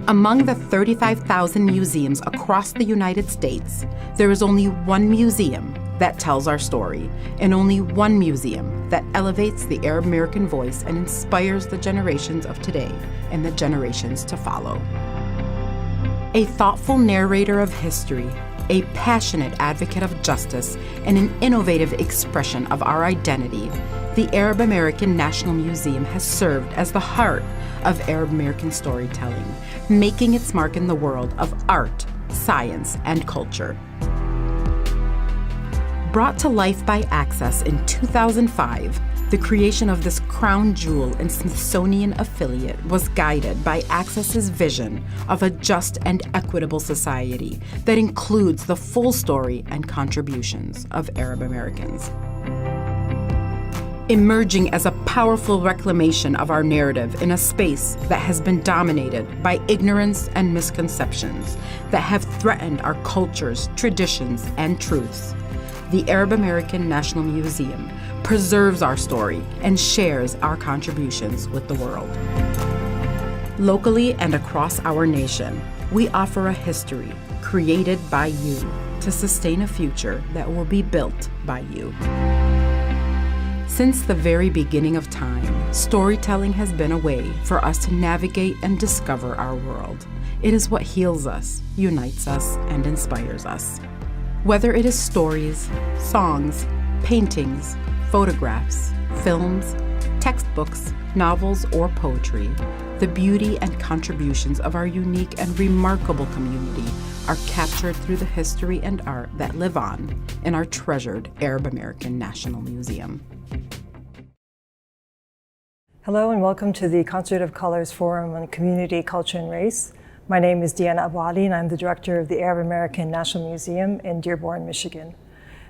Among the 35,000 museums across the United States, there is only one museum that tells our story, and only one museum that elevates the Arab American voice and inspires the generations of today and the generations to follow. A thoughtful narrator of history, a passionate advocate of justice, and an innovative expression of our identity, the Arab American National Museum has served as the heart of Arab American storytelling, making its mark in the world of art, science, and culture. Brought to life by Access in 2005, the creation of this crown jewel and Smithsonian affiliate was guided by Access's vision of a just and equitable society that includes the full story and contributions of Arab Americans. Emerging as a powerful reclamation of our narrative in a space that has been dominated by ignorance and misconceptions that have threatened our cultures, traditions, and truths, the Arab American National Museum preserves our story and shares our contributions with the world. Locally and across our nation, we offer a history created by you to sustain a future that will be built by you. Since the very beginning of time, storytelling has been a way for us to navigate and discover our world. It is what heals us, unites us, and inspires us. Whether it is stories, songs, paintings, photographs, films, textbooks, novels, or poetry, the beauty and contributions of our unique and remarkable community are captured through the history and art that live on in our treasured Arab American National Museum. Hello and welcome to the Concert of Colors Forum on Community, Culture, and Race. My name is Leila Awadawa and I'm the director of the Arab American National Museum in Dearborn, Michigan.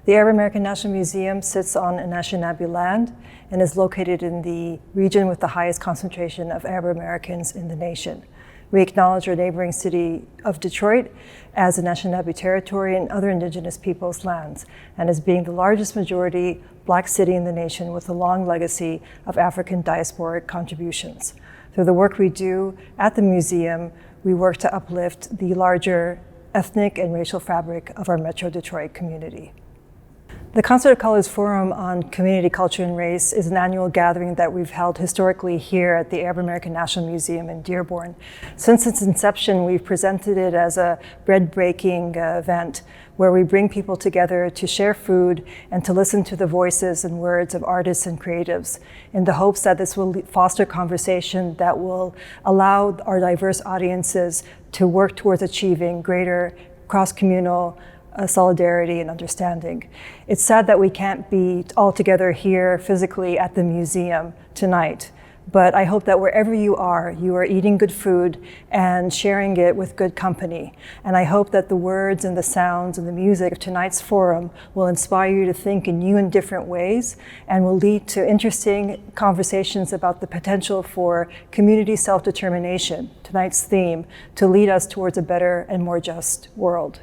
The Arab American National Museum sits on Anishinaabe land and is located in the region with the highest concentration of Arab Americans in the nation. We acknowledge our neighboring city of Detroit as Anishinaabe territory and other indigenous peoples' lands, and as being the largest majority Black city in the nation with a long legacy of African diasporic contributions. Through the work we do at the museum, we work to uplift the larger ethnic and racial fabric of our Metro Detroit community. The Concert of Colors Forum on Community, Culture, and Race is an annual gathering that we've held historically here at the Arab American National Museum in Dearborn. Since its inception, we've presented it as a bread-breaking event where we bring people together to share food and to listen to the voices and words of artists and creatives in the hopes that this will foster conversation that will allow our diverse audiences to work towards achieving greater cross-communal solidarity and understanding. It's sad that we can't be all together here physically at the museum tonight, but I hope that wherever you are eating good food and sharing it with good company. And I hope that the words and the sounds and the music of tonight's forum will inspire you to think in new and different ways and will lead to interesting conversations about the potential for community self-determination, tonight's theme, to lead us towards a better and more just world.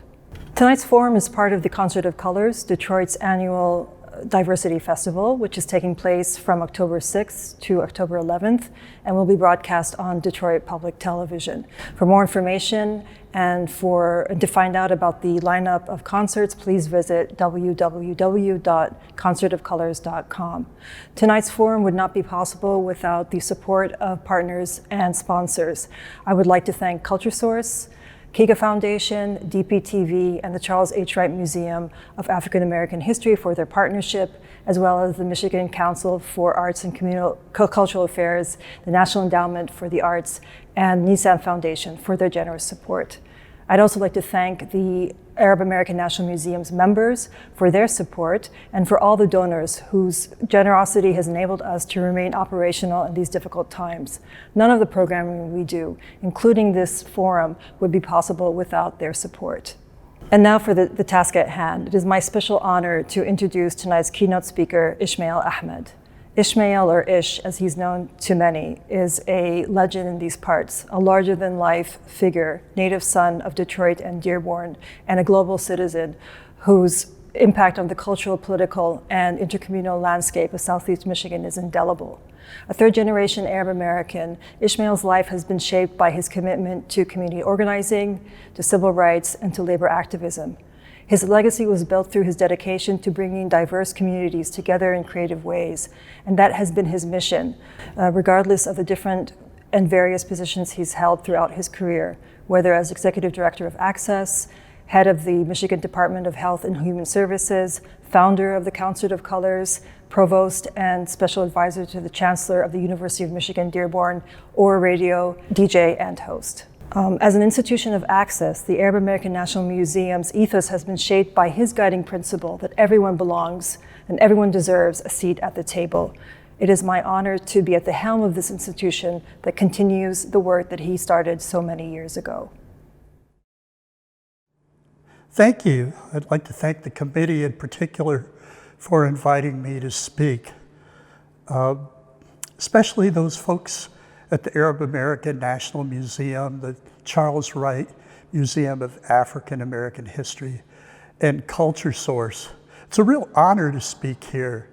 Tonight's forum is part of the Concert of Colors, Detroit's annual Diversity Festival, which is taking place from October 6th to October 11th and will be broadcast on Detroit Public Television. For more information and to find out about the lineup of concerts, please visit www.concertofcolors.com. Tonight's forum would not be possible without the support of partners and sponsors. I would like to thank CultureSource, Kiga Foundation, DPTV, and the Charles H. Wright Museum of African American History for their partnership, as well as the Michigan Council for Arts and Cultural Affairs, the National Endowment for the Arts, and Nissan Foundation for their generous support. I'd also like to thank the Arab American National Museum's members for their support and for all the donors whose generosity has enabled us to remain operational in these difficult times. None of the programming we do, including this forum, would be possible without their support. And now for the task at hand. It is my special honor to introduce tonight's keynote speaker, Ishmael Ahmed. Ishmael, or Ish, as he's known to many, is a legend in these parts, a larger-than-life figure, native son of Detroit and Dearborn, and a global citizen whose impact on the cultural, political, and intercommunal landscape of Southeast Michigan is indelible. A third-generation Arab American, Ishmael's life has been shaped by his commitment to community organizing, to civil rights, and to labor activism. His legacy was built through his dedication to bringing diverse communities together in creative ways, and that has been his mission, regardless of the different and various positions he's held throughout his career, whether as Executive Director of Access, head of the Michigan Department of Health and Human Services, founder of the Concert of Colors, provost and special advisor to the Chancellor of the University of Michigan Dearborn, or radio DJ and host. As an institution of access, the Arab American National Museum's ethos has been shaped by his guiding principle that everyone belongs and everyone deserves a seat at the table. It is my honor to be at the helm of this institution that continues the work that he started so many years ago. Thank you. I'd like to thank the committee in particular for inviting me to speak, especially those folks at the Arab American National Museum, the Charles Wright Museum of African American History, and Culture Source. It's a real honor to speak here.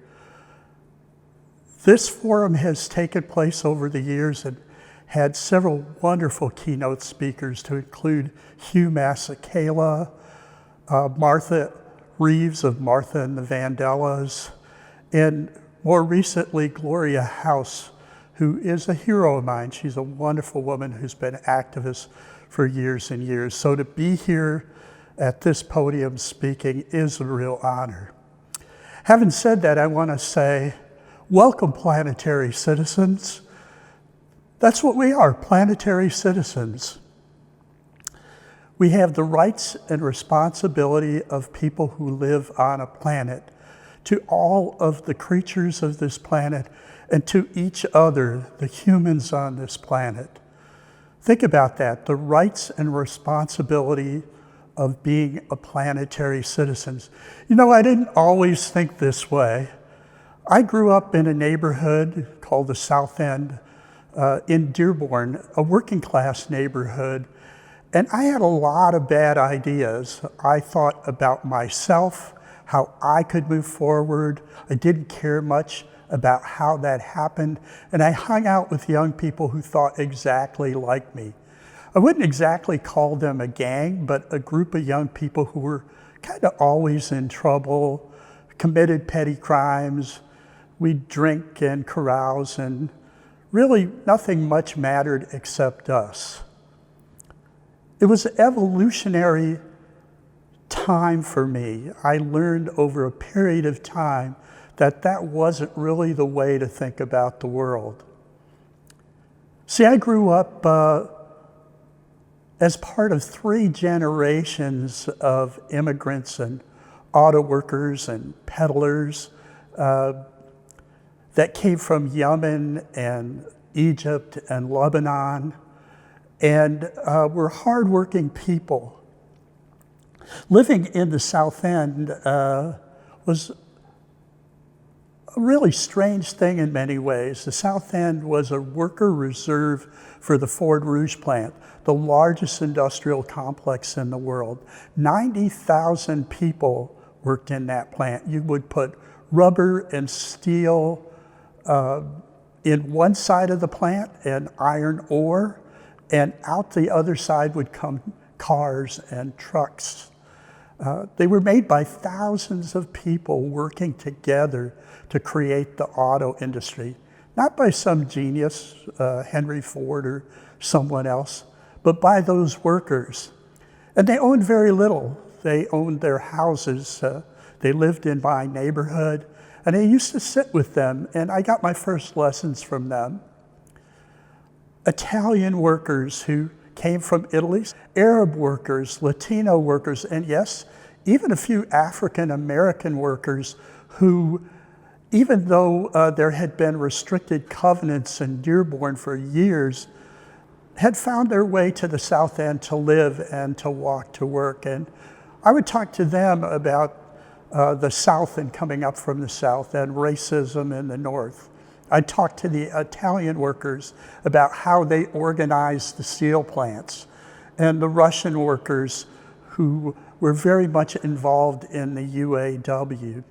This forum has taken place over the years and had several wonderful keynote speakers, to include Hugh Masekela, Martha Reeves of Martha and the Vandellas, and more recently, Gloria House, who is a hero of mine. She's a wonderful woman who's been an activist for years and years. So to be here at this podium speaking is a real honor. Having said that, I want to say, welcome, planetary citizens. That's what we are, planetary citizens. We have the rights and responsibility of people who live on a planet, to all of the creatures of this planet, and to each other, the humans on this planet. Think about that, the rights and responsibility of being a planetary citizen. You know, I didn't always think this way. I grew up in a neighborhood called the South End in Dearborn, a working class neighborhood, and I had a lot of bad ideas. I thought about myself, how I could move forward. I didn't care much about how that happened, and I hung out with young people who thought exactly like me. I wouldn't exactly call them a gang, but a group of young people who were kind of always in trouble, committed petty crimes. We'd drink and carouse, and really nothing much mattered except us. It was an evolutionary time for me. I learned over a period of time that that wasn't really the way to think about the world. See, I grew up as part of 3 generations of immigrants and auto workers and peddlers that came from Yemen and Egypt and Lebanon, and were hardworking people. Living in the South End was a really strange thing in many ways. The South End was a worker reserve for the Ford Rouge plant, the largest industrial complex in the world. 90,000 people worked in that plant. You would put rubber and steel in one side of the plant and iron ore, and out the other side would come cars and trucks. They were made by thousands of people working together to create the auto industry, not by some genius, Henry Ford or someone else, but by those workers. And they owned very little. They owned their houses. They lived in my neighborhood, and I used to sit with them, and I got my first lessons from them. Italian workers who came from Italy, Arab workers, Latino workers, and yes, even a few African American workers who, even though there had been restricted covenants in Dearborn for years, had found their way to the South End to live and to walk to work. And I would talk to them about the South and coming up from the South and racism in the North. I'd talk to the Italian workers about how they organized the steel plants, and the Russian workers who were very much involved in the UAW.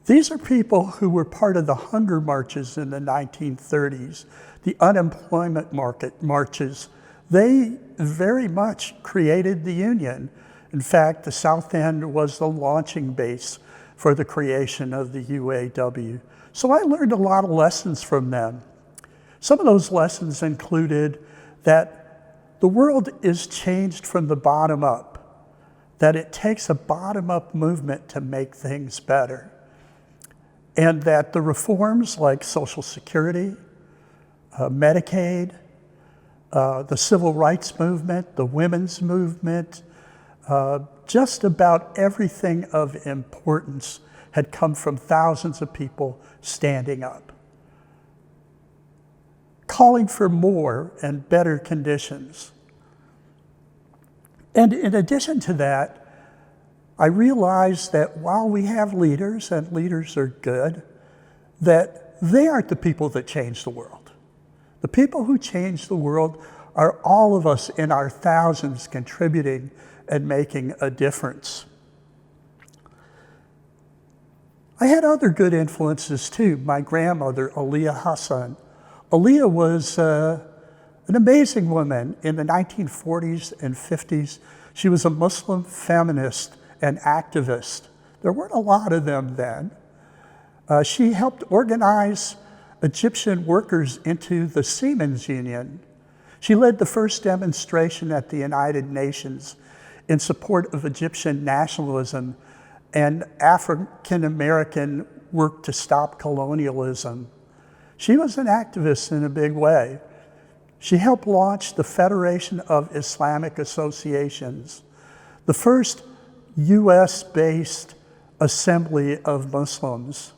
These are people who were part of the hunger marches in the 1930s, the unemployment marches. They very much created the Union. In fact, the South End was the launching base for the creation of the UAW. So I learned a lot of lessons from them. Some of those lessons included that the world is changed from the bottom up, that it takes a bottom-up movement to make things better, and that the reforms like Social Security, Medicaid, the Civil Rights Movement, the women's movement, just about everything of importance had come from thousands of people standing up, calling for more and better conditions. And in addition to that, I realized that while we have leaders, and leaders are good, that they aren't the people that change the world. The people who change the world are all of us in our thousands contributing and making a difference. I had other good influences too. My grandmother, Aliyah Hassan. Aliyah was an amazing woman in the 1940s and 50s. She was a Muslim feminist and activist. There weren't a lot of them then. She helped organize Egyptian workers into the Seamen's Union. She led the first demonstration at the United Nations in support of Egyptian nationalism and African American work to stop colonialism. She was an activist in a big way. She helped launch the Federation of Islamic Associations, the first US-based assembly of Muslims.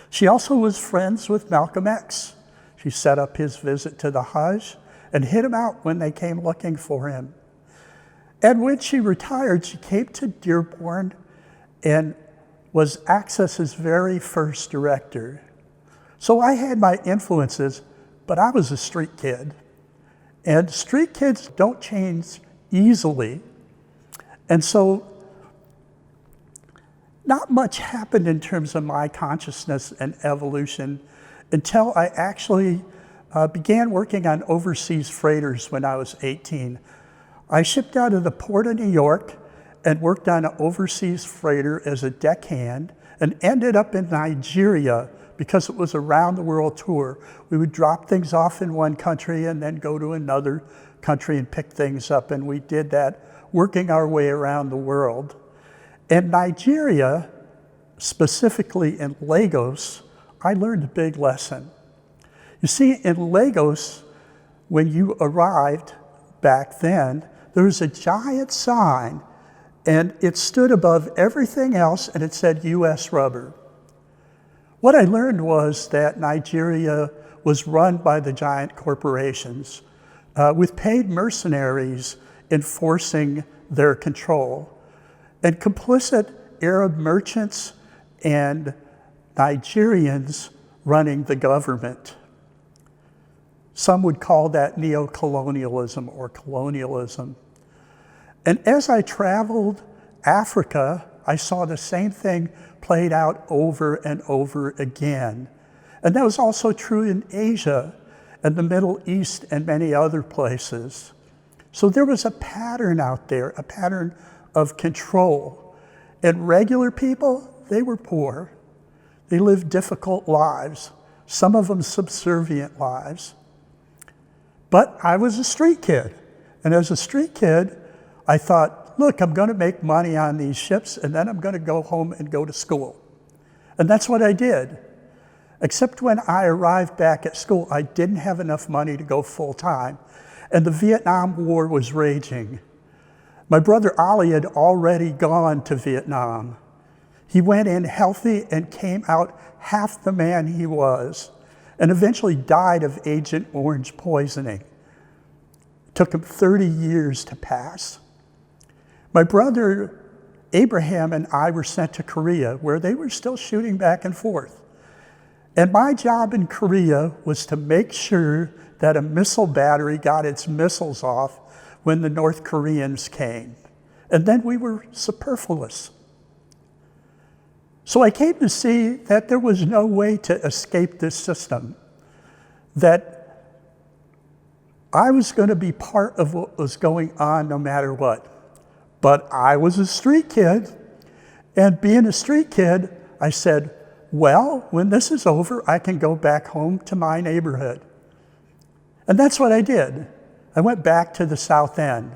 She also was friends with Malcolm X. She set up his visit to the Hajj and hid him out when they came looking for him. And when she retired, she came to Dearborn and was Access's very first director. So I had my influences, but I was a street kid. And street kids don't change easily. And so not much happened in terms of my consciousness and evolution until I actually began working on overseas freighters when I was 18. I shipped out of the port of New York and worked on an overseas freighter as a deckhand and ended up in Nigeria because it was a round the world tour. We would drop things off in one country and then go to another country and pick things up, and we did that, working our way around the world. In Nigeria, specifically in Lagos, I learned a big lesson. You see, in Lagos, when you arrived back then, there was a giant sign, and it stood above everything else, and it said US Rubber. What I learned was that Nigeria was run by the giant corporations with paid mercenaries enforcing their control, and complicit Arab merchants and Nigerians running the government. Some would call that neo-colonialism or colonialism. And as I traveled Africa, I saw the same thing played out over and over again. And that was also true in Asia and the Middle East and many other places. So there was a pattern out there, a pattern of control. And regular people, they were poor. They lived difficult lives, some of them subservient lives. But I was a street kid. And as a street kid, I thought, look, I'm going to make money on these ships, and then I'm going to go home and go to school. And that's what I did. Except when I arrived back at school, I didn't have enough money to go full time. And the Vietnam War was raging. My brother Ali had already gone to Vietnam. He went in healthy and came out half the man he was, and eventually died of Agent Orange poisoning. It took him 30 years to pass. My brother Abraham and I were sent to Korea, where they were still shooting back and forth. And my job in Korea was to make sure that a missile battery got its missiles off when the North Koreans came. And then we were superfluous. So I came to see that there was no way to escape this system, that I was going to be part of what was going on no matter what. But I was a street kid, and being a street kid, I said, well, when this is over, I can go back home to my neighborhood. And that's what I did. I went back to the South End.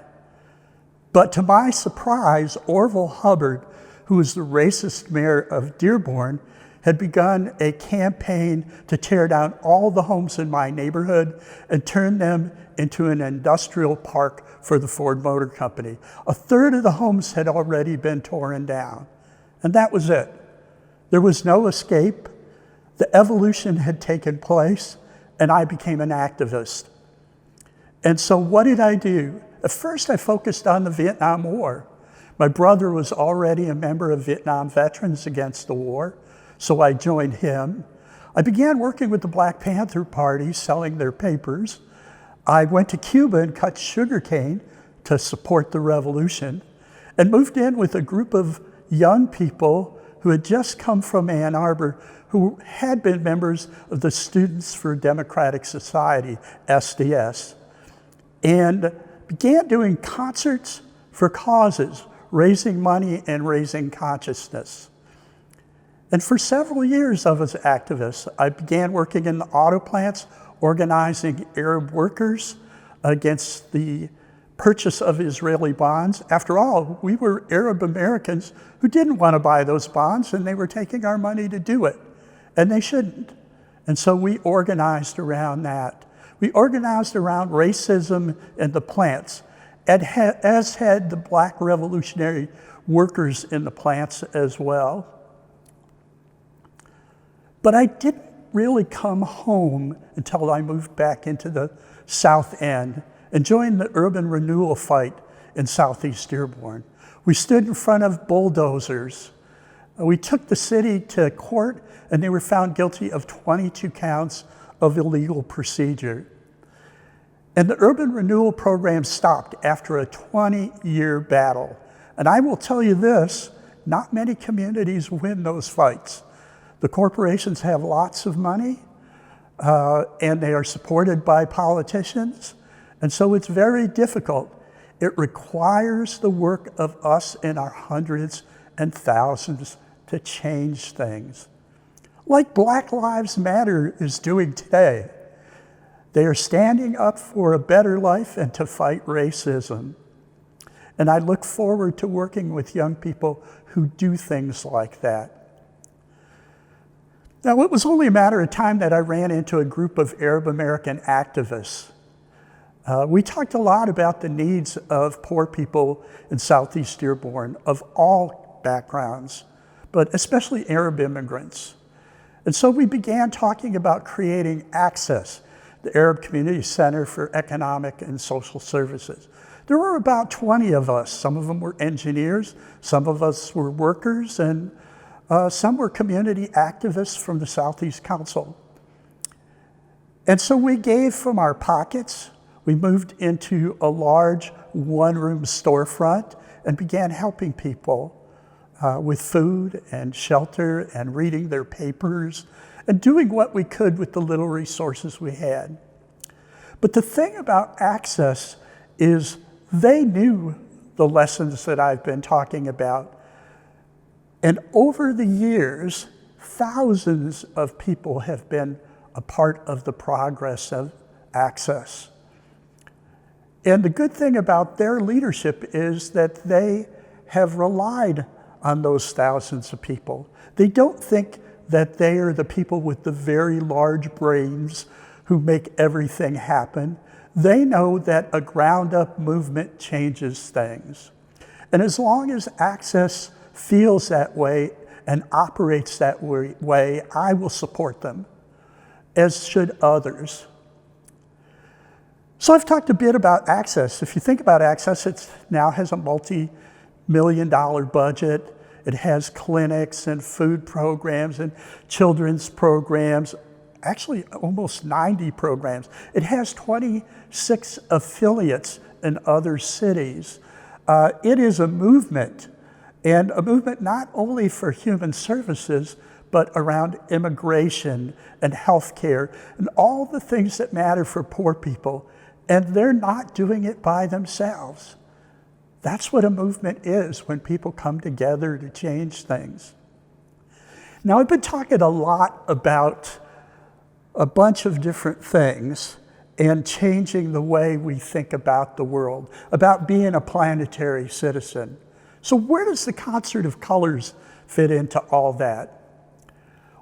But to my surprise, Orville Hubbard, who was the racist mayor of Dearborn, had begun a campaign to tear down all the homes in my neighborhood and turn them into an industrial park for the Ford Motor Company. A third of the homes had already been torn down, and that was it. There was no escape. The evolution had taken place, and I became an activist. And so what did I do? At first, I focused on the Vietnam War. My brother was already a member of Vietnam Veterans Against the War, so I joined him. I began working with the Black Panther Party, selling their papers. I went to Cuba and cut sugarcane to support the revolution, and moved in with a group of young people who had just come from Ann Arbor, who had been members of the Students for Democratic Society, SDS, and began doing concerts for causes, raising money and raising consciousness. And for several years I was activist. I began working in the auto plants, organizing Arab workers against the purchase of Israeli bonds. After all, we were Arab Americans who didn't want to buy those bonds, and they were taking our money to do it, and they shouldn't. And so we organized around that. We organized around racism in the plants, as had the Black revolutionary workers in the plants as well. But I didn't really come home until I moved back into the South End and joined the urban renewal fight in Southeast Dearborn. We stood in front of bulldozers. We took the city to court, and they were found guilty of 22 counts of illegal procedure. And the urban renewal program stopped after a 20-year battle. And I will tell you this, not many communities win those fights. The corporations have lots of money, and they are supported by politicians, and so it's very difficult. It requires the work of us in our hundreds and thousands to change things. Like Black Lives Matter is doing today. They are standing up for a better life and to fight racism. And I look forward to working with young people who do things like that. Now, it was only a matter of time that I ran into a group of Arab American activists. We talked a lot about the needs of poor people in Southeast Dearborn of all backgrounds, but especially Arab immigrants. And so we began talking about creating Access, the Arab Community Center for Economic and Social Services. There were about 20 of us. Some of them were engineers, some of us were workers, and some were community activists from the Southeast Council. And so we gave from our pockets. We moved into a large one-room storefront and began helping people with food and shelter and reading their papers and doing what we could with the little resources we had. But the thing about Access is they knew the lessons that I've been talking about. And over the years, thousands of people have been a part of the progress of Access. And the good thing about their leadership is that they have relied on those thousands of people. They don't think that they are the people with the very large brains who make everything happen. They know that a ground-up movement changes things. And as long as Access feels that way and operates that way, I will support them, as should others. So I've talked a bit about Access. If you think about Access, it now has a multi-million-dollar budget. It has clinics and food programs and children's programs, actually almost 90 programs. It has 26 affiliates in other cities. It is a movement. and a movement not only for human services, but around immigration and healthcare and all the things that matter for poor people. And they're not doing it by themselves. That's what a movement is, when people come together to change things. Now, I've been talking a lot about a bunch of different things and changing the way we think about the world, about being a planetary citizen. So where does the Concert of Colors fit into all that?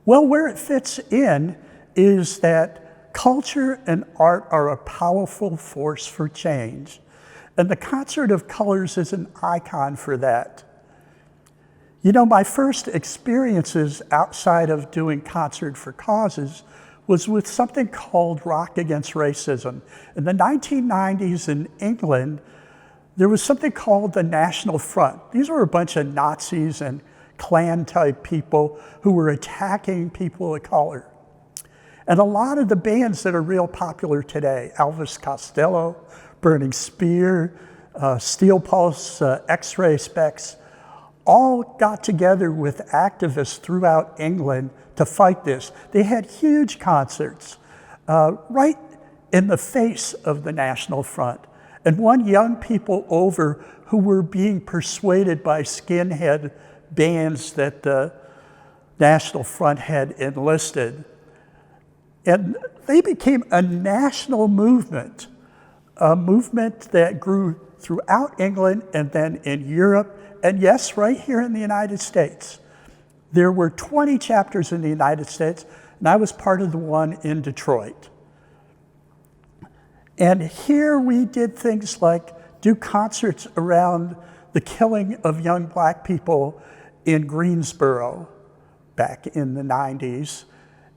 Well, where it fits in is that culture and art are a powerful force for change. And the Concert of Colors is an icon for that. You know, my first experiences outside of doing Concert for Causes was with something called Rock Against Racism. In the 1990s in England, there was something called the National Front. These were a bunch of Nazis and Klan-type people who were attacking people of color. And a lot of the bands that are real popular today, Elvis Costello, Burning Spear, Steel Pulse, X-Ray Specs, all got together with activists throughout England to fight this. They had huge concerts right in the face of the National Front, and won young people over who were being persuaded by skinhead bands that the National Front had enlisted. And they became a national movement, a movement that grew throughout England and then in Europe, and yes, right here in the United States. There were 20 chapters in the United States, and I was part of the one in Detroit. And here we did things like do concerts around the killing of young Black people in Greensboro back in the 90s,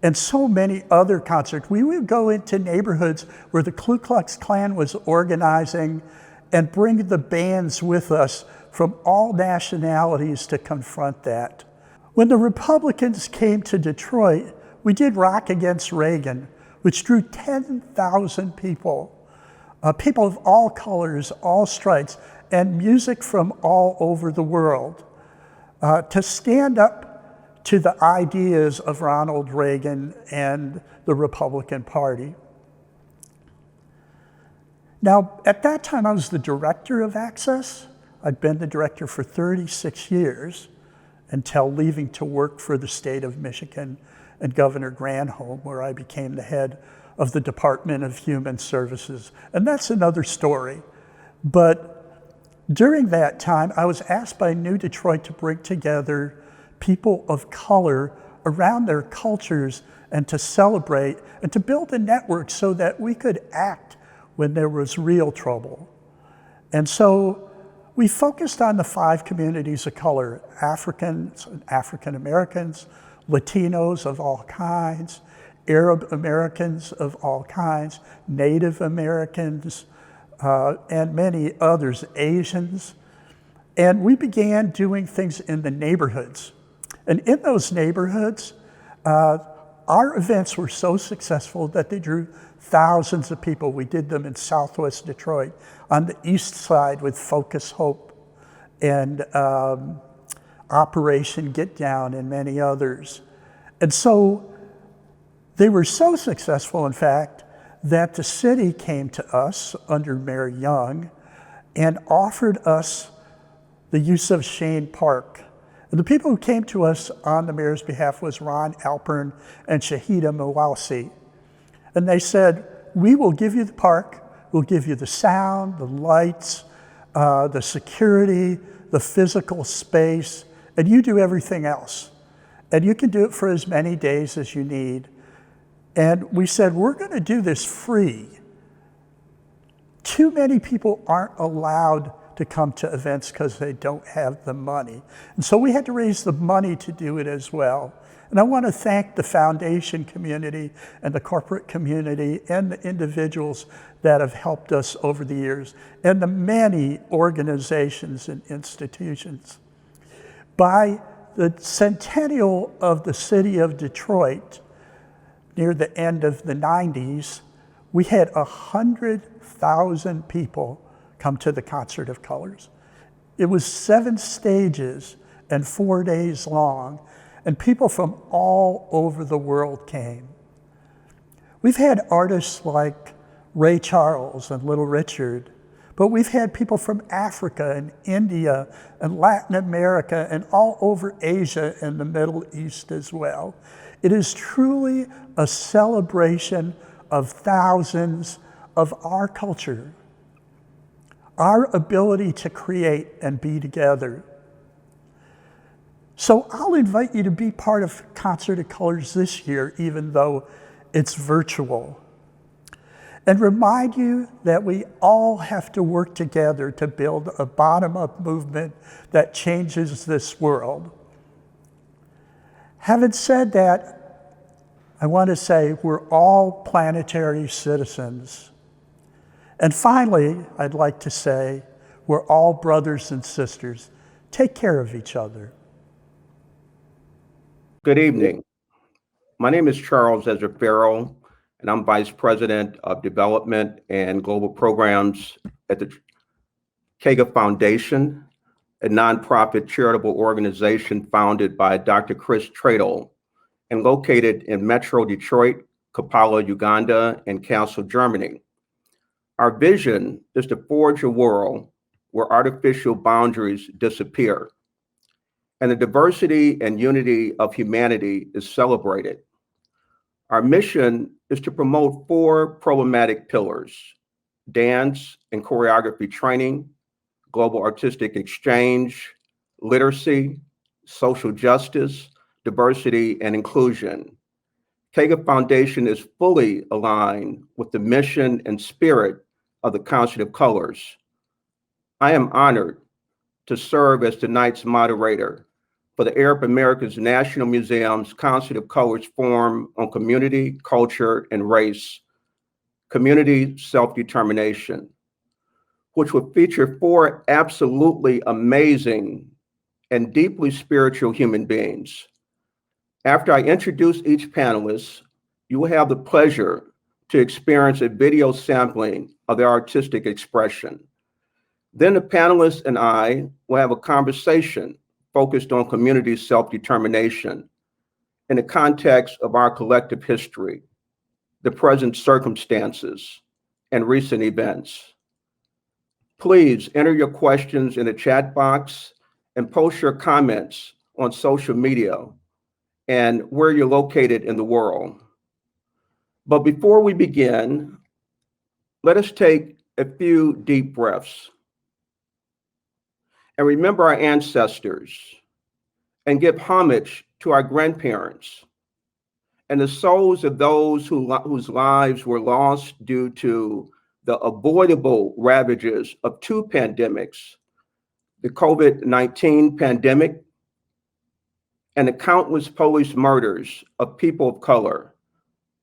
and so many other concerts. We would go into neighborhoods where the Ku Klux Klan was organizing and bring the bands with us from all nationalities to confront that. When the Republicans came to Detroit, we did Rock Against Reagan, which drew 10,000 people, people of all colors, all stripes, and music from all over the world, to stand up to the ideas of Ronald Reagan and the Republican Party. Now, at that time, I was the director of Access. I'd been the director for 36 years until leaving to work for the state of Michigan and Governor Granholm, where I became the head of the Department of Human Services. And that's another story. But during that time, I was asked by New Detroit to bring together people of color around their cultures and to celebrate and to build a network so that we could act when there was real trouble. And so we focused on the 5 communities of color: Africans, African Americans, Latinos of all kinds, Arab Americans of all kinds, Native Americans, and many others, Asians. And we began doing things in the neighborhoods. And in those neighborhoods, our events were so successful that they drew thousands of people. We did them in Southwest Detroit, on the east side with Focus Hope and Operation Get Down and many others. And so they were so successful, in fact, that the city came to us under Mayor Young and offered us the use of Shane Park. And the people who came to us on the mayor's behalf was Ron Alpern and Shahida Mawasi. And they said, we will give you the park, we'll give you the sound, the lights, the security, the physical space, and you do everything else. And you can do it for as many days as you need. And we said, we're gonna do this free. Too many people aren't allowed to come to events because they don't have the money. And so we had to raise the money to do it as well. And I want to thank the foundation community and the corporate community and the individuals that have helped us over the years, and the many organizations and institutions. By the centennial of the city of Detroit, near the end of the 90s, we had 100,000 people come to the Concert of Colors. It was 7 stages and 4 days long, and people from all over the world came. We've had artists like Ray Charles and Little Richard, but we've had people from Africa and India and Latin America and all over Asia and the Middle East as well. It is truly a celebration of thousands of our culture, our ability to create and be together. So I'll invite you to be part of Concert of Colors this year, even though it's virtual. And remind you that we all have to work together to build a bottom-up movement that changes this world. Having said that, I want to say we're all planetary citizens. And finally, I'd like to say we're all brothers and sisters. Take care of each other. Good evening. My name is Charles Ezra Farrell, and I'm Vice President of Development and Global Programs at the Kaga Foundation, a nonprofit charitable organization founded by Dr. Chris Tradle and located in Metro Detroit, Kampala, Uganda, and Kassel, Germany. Our vision is to forge a world where artificial boundaries disappear and the diversity and unity of humanity is celebrated. Our mission is to promote 4 problematic pillars: dance and choreography training, global artistic exchange, literacy, social justice, diversity, and inclusion. Kaga Foundation is fully aligned with the mission and spirit of the Concert of Colors. I am honored to serve as tonight's moderator for the Arab America's National Museum's Concert of Colors Forum on Community, Culture, and Race, Community Self-Determination, which will feature 4 absolutely amazing and deeply spiritual human beings. After I introduce each panelist, you will have the pleasure to experience a video sampling of their artistic expression. Then the panelists and I will have a conversation focused on community self-determination in the context of our collective history, the present circumstances, and recent events. Please enter your questions in the chat box and post your comments on social media and where you're located in the world. But before we begin, let us take a few deep breaths and remember our ancestors and give homage to our grandparents and the souls of those whose lives were lost due to the avoidable ravages of 2 pandemics, the COVID-19 pandemic and the countless police murders of people of color,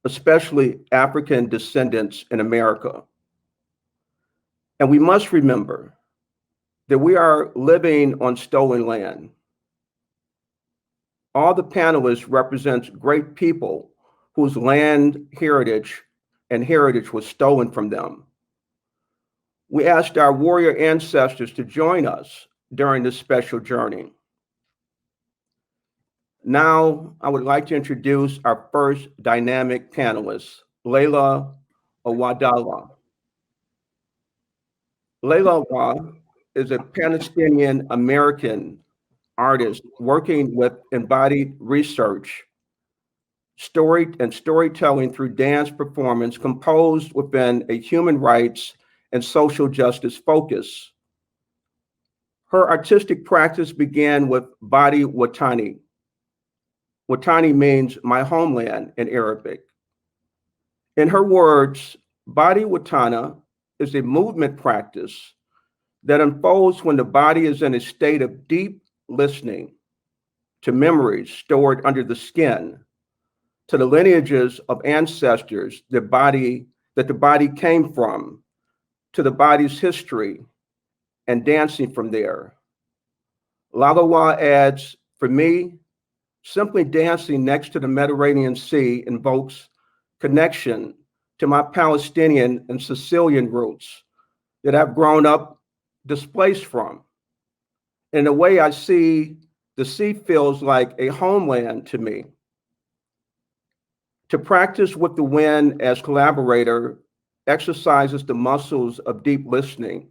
especially African descendants in America. And we must remember that we are living on stolen land. All the panelists represent great people whose land heritage was stolen from them. We asked our warrior ancestors to join us during this special journey. Now, I would like to introduce our first dynamic panelist, Leila Awadawa. Leila Awadawa is a Palestinian-American artist working with embodied research, storytelling through dance performance composed within a human rights and social justice focus. Her artistic practice began with Badi Watani. Watani means my homeland in Arabic. In her words, Badi Watana is a movement practice that unfolds when the body is in a state of deep listening to memories stored under the skin, to the lineages of ancestors that the body came from, to the body's history, and dancing from there. Lagawa adds, for me, simply dancing next to the Mediterranean Sea invokes connection to my Palestinian and Sicilian roots that I've grown up displaced from. In a way, I see the sea feels like a homeland to me. To practice with the wind as collaborator exercises the muscles of deep listening,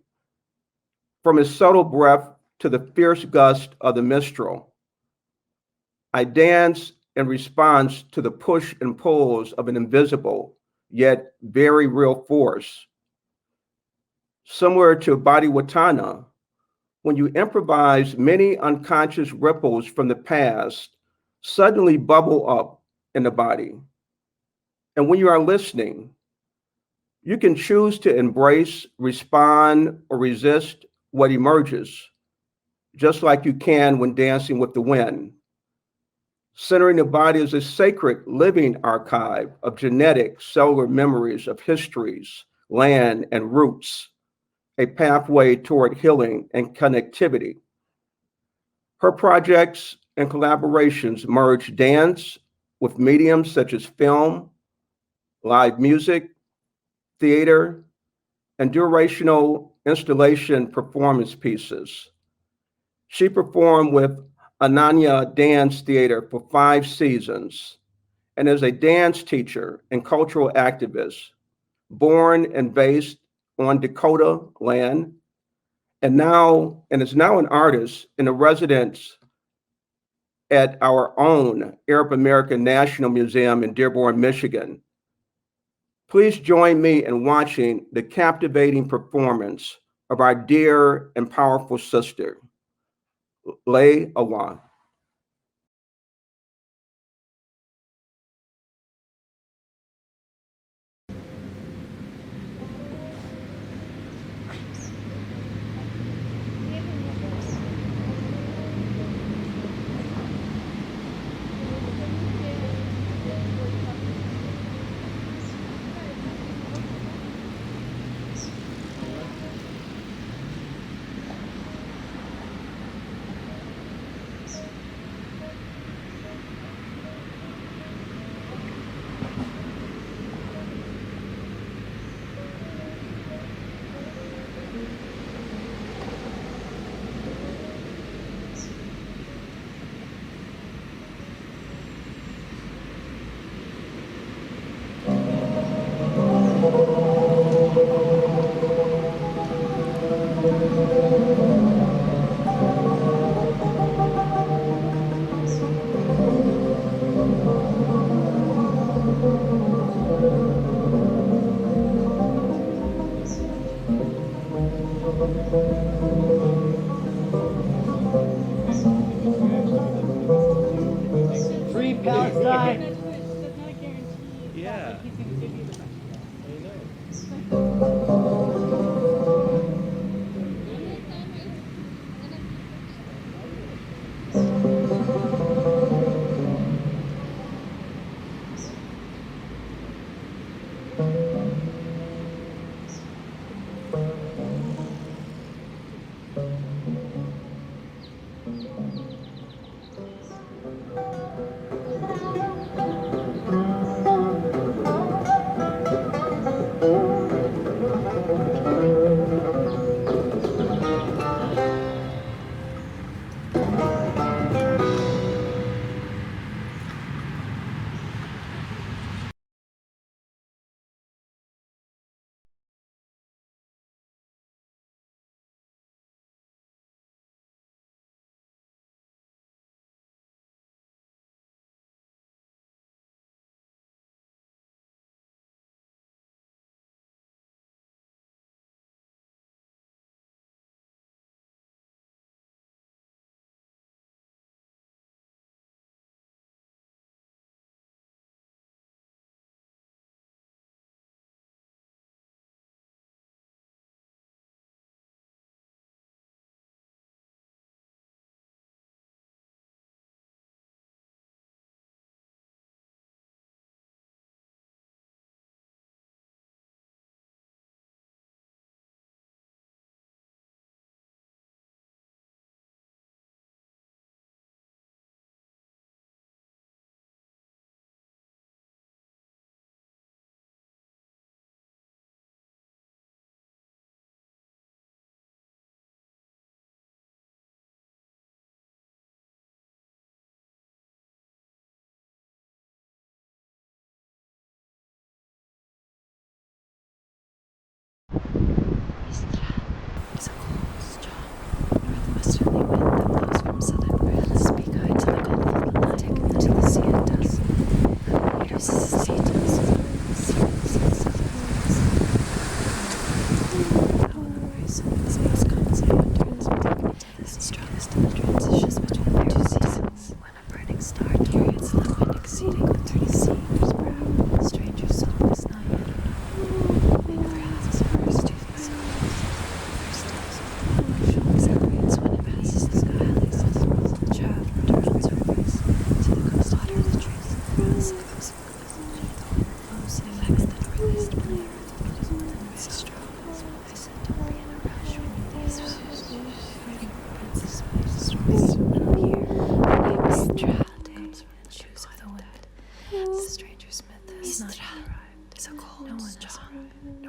from its subtle breath to the fierce gust of the mistral. I dance in response to the push and pulls of an invisible, yet very real force. Similar to Badiwatana, when you improvise, many unconscious ripples from the past suddenly bubble up in the body. And when you are listening, you can choose to embrace, respond, or resist what emerges, just like you can when dancing with the wind. Centering the body is a sacred living archive of genetic cellular memories of histories, land, and roots, a pathway toward healing and connectivity. Her projects and collaborations merge dance with mediums such as film, live music, theater, and durational installation performance pieces. She performed with Ananya Dance Theater for 5 seasons and is a dance teacher and cultural activist, born and based on Dakota land, and is now an artist and a resident at our own Arab American National Museum in Dearborn, Michigan. Please join me in watching the captivating performance of our dear and powerful sister, Leila Awadawa. Free Palestine! Yeah.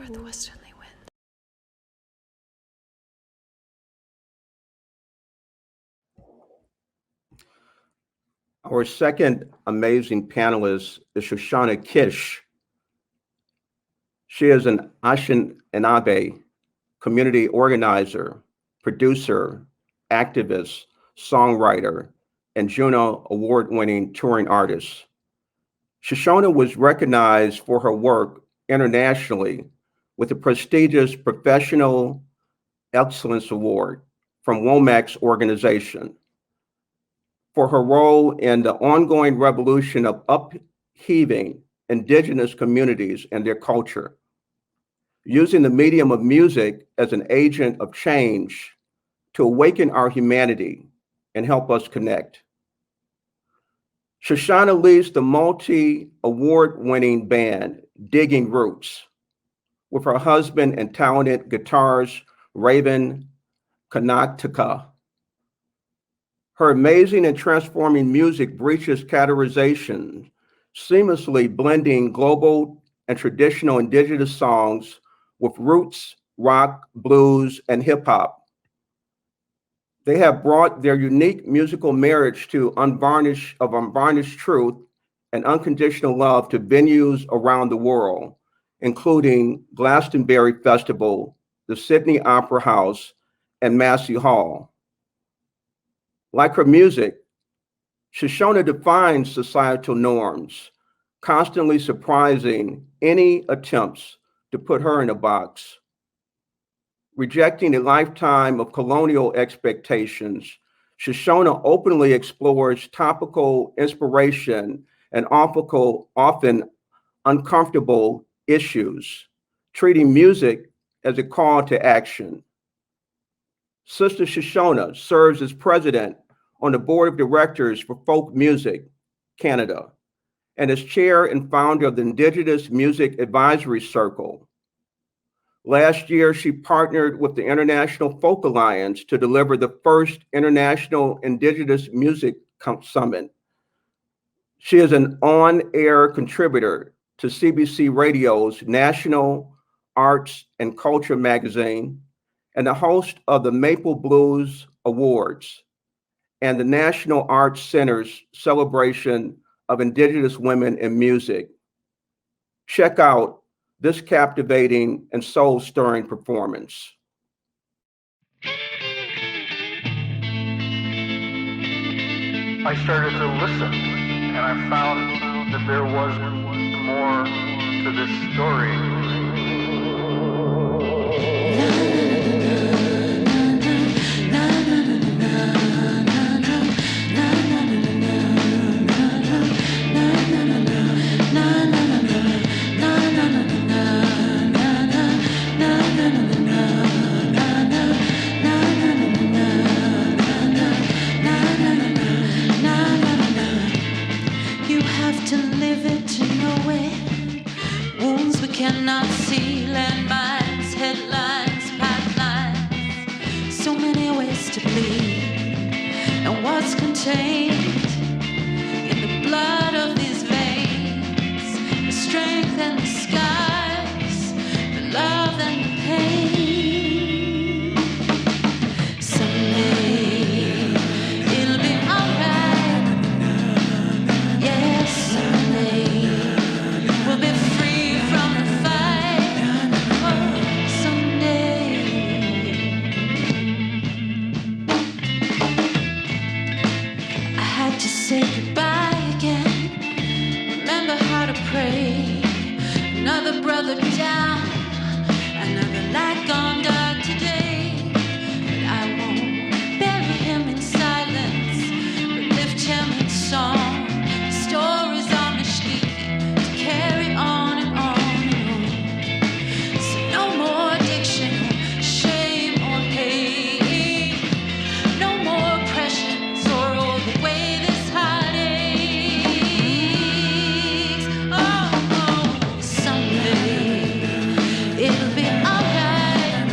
northwesterly wind. Our second amazing panelist is Shoshana Kish. She is an Anishinaabe community organizer, producer, activist, songwriter, and Juno Award-winning touring artist. Shoshana was recognized for her work internationally with the prestigious Professional Excellence Award from Womack's organization for her role in the ongoing revolution of upheaving indigenous communities and their culture, using the medium of music as an agent of change to awaken our humanity and help us connect. Shoshana leads the multi-award-winning band Digging Roots with her husband and talented guitarist Raven Kanataka. Her amazing and transforming music breaches categorization, seamlessly blending global and traditional indigenous songs with roots, rock, blues, and hip hop. They have brought their unique musical marriage to unvarnished truth and unconditional love to venues around the world, including Glastonbury Festival, the Sydney Opera House, and Massey Hall. Like her music, Shoshana defines societal norms, constantly surprising any attempts to put her in a box. Rejecting a lifetime of colonial expectations, Shoshana openly explores topical inspiration and often uncomfortable issues, treating music as a call to action. Sister Shoshana serves as president on the board of directors for Folk Music Canada and as chair and founder of the Indigenous Music Advisory Circle. Last year, she partnered with the International Folk Alliance to deliver the first International Indigenous Music Summit. She is an on-air contributor to CBC Radio's National Arts and Culture magazine and the host of the Maple Blues Awards and the National Arts Center's celebration of Indigenous women in music. Check out this captivating and soul-stirring performance. I started to listen, and I found that there was more to this story. Cannot see landmines, headlines, pipelines, so many ways to bleed, and what's contained in the blood of these veins, the strength and the skies, the love and the pain. Someday it'll be alright, yes, someday we'll be free from the fight. Oh, someday. I had to say goodbye again. Remember how to pray. Another brother down, another light gone dark today. But I won't bury him in silence, but lift him in song. Stories on the sheet to carry on and on and on. So no more addiction, shame or hate. No more oppressions or all the way this heart aches. Oh, someday it'll be alright.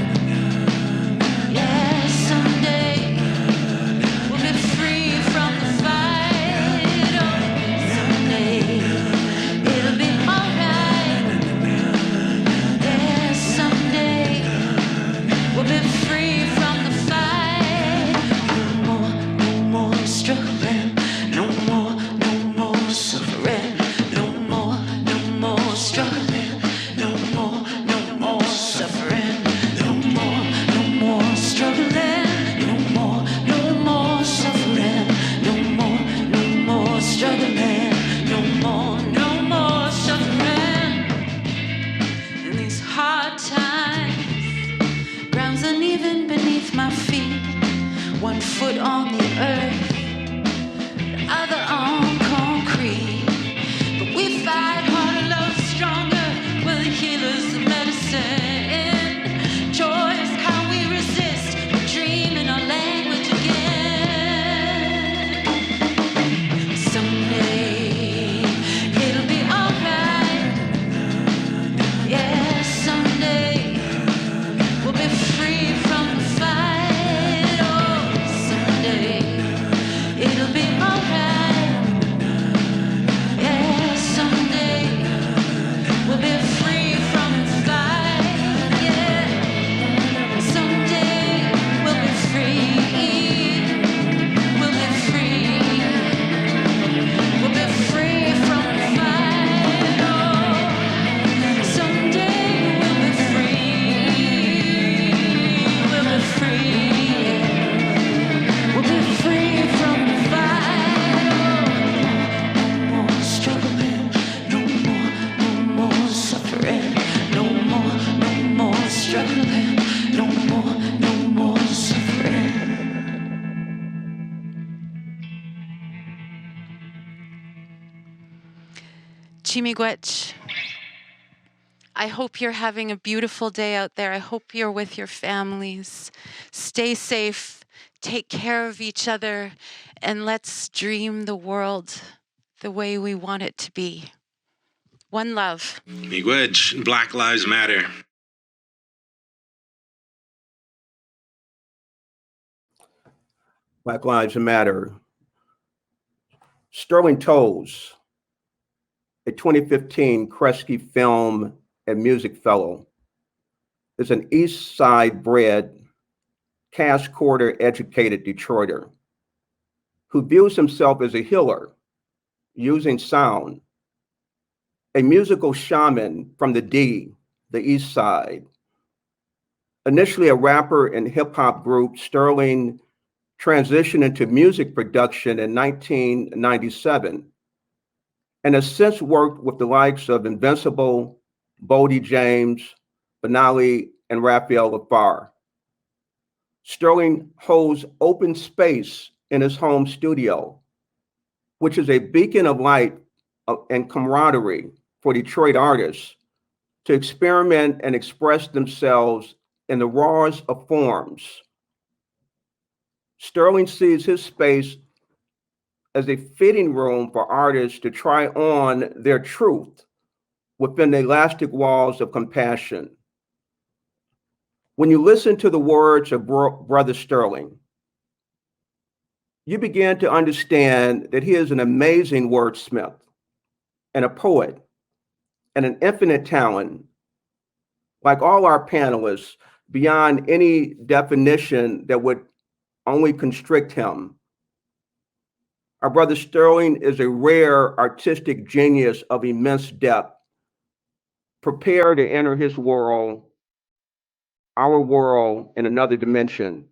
one foot on the earth, the other on concrete. But we fight harder, love stronger. We're the healers of medicine. Choice, how we resist. We dream in our language again. Someday it'll be alright. Yeah, someday we'll be free from the fight. Oh, someday it'll be alright. Yeah, someday we'll be free from the fight. Yeah, someday we'll be free. We'll be free. We'll be free from the fight. Oh, someday we'll be free. We'll be free. We'll be free from the fight. Oh, no more struggling, no more suffering, no more struggling, no more suffering. Chimigwech, I hope you're having a beautiful day out there. I hope you're with your families. Stay safe, take care of each other, and let's dream the world the way we want it to be. One love. Miigwech, Black Lives Matter. Black Lives Matter. Sterling Toles, a 2015 Kresge Film and Music Fellow, is an East Side bred, cash quarter educated Detroiter who views himself as a healer using sound, a musical shaman from the D, the East Side. Initially a rapper in hip hop group, Sterling transitioned into music production in 1997 and has since worked with the likes of Invincible, Bodie James, Benali, and Raphael Lafar. Sterling holds open space in his home studio, which is a beacon of light and camaraderie for Detroit artists to experiment and express themselves in the rawest of forms. Sterling sees his space as a fitting room for artists to try on their truth within the elastic walls of compassion. When you listen to the words of Brother Sterling, you begin to understand that he is an amazing wordsmith and a poet and an infinite talent, like all our panelists, beyond any definition that would only constrict him. Our brother Sterling is a rare artistic genius of immense depth. Prepare to enter his world, our world, in another dimension.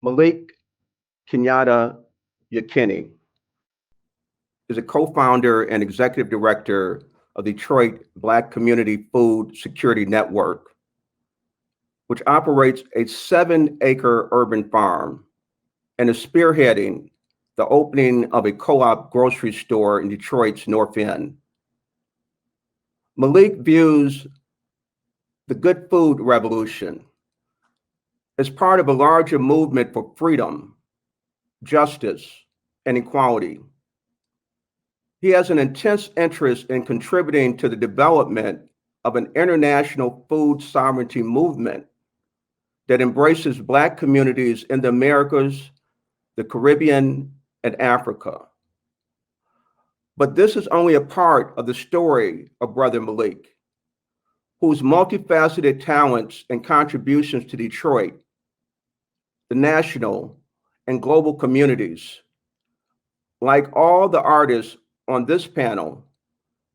Malik Kenyatta Yakini is a co-founder and executive director of Detroit Black Community Food Security Network, which operates a 7-acre urban farm and is spearheading the opening of a co-op grocery store in Detroit's North End. Malik views the good food revolution as part of a larger movement for freedom, justice, and equality. He has an intense interest in contributing to the development of an international food sovereignty movement that embraces Black communities in the Americas, the Caribbean, and Africa. But this is only a part of the story of Brother Malik, whose multifaceted talents and contributions to Detroit, the national and global communities. Like all the artists on this panel,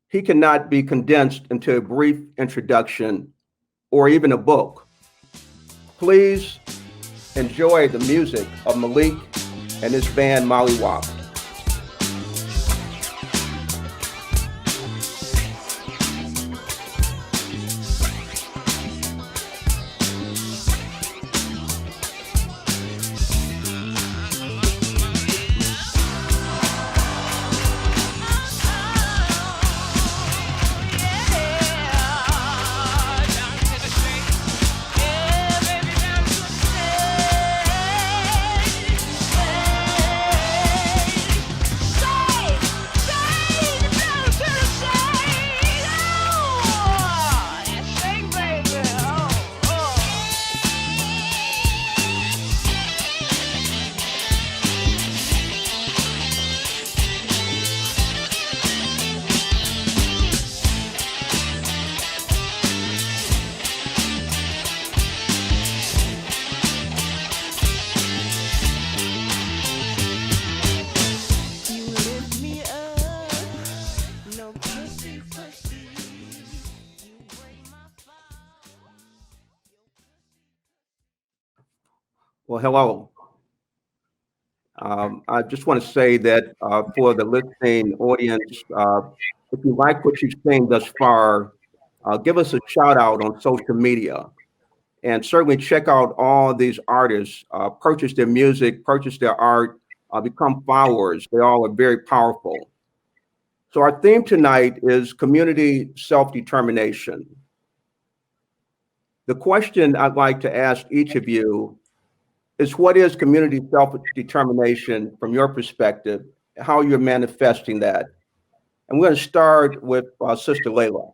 he cannot be condensed into a brief introduction or even a book. Please enjoy the music of Malik and his band Molly Wop. Well, hello. I just want to say that for the listening audience, if you like what you've seen thus far, give us a shout out on social media, and certainly check out all these artists, purchase their music, purchase their art, become followers. They all are very powerful. So our theme tonight is community self-determination. The question I'd like to ask each of you is, what is community self-determination from your perspective, how you're manifesting that? And we're going to start with Sister Leila.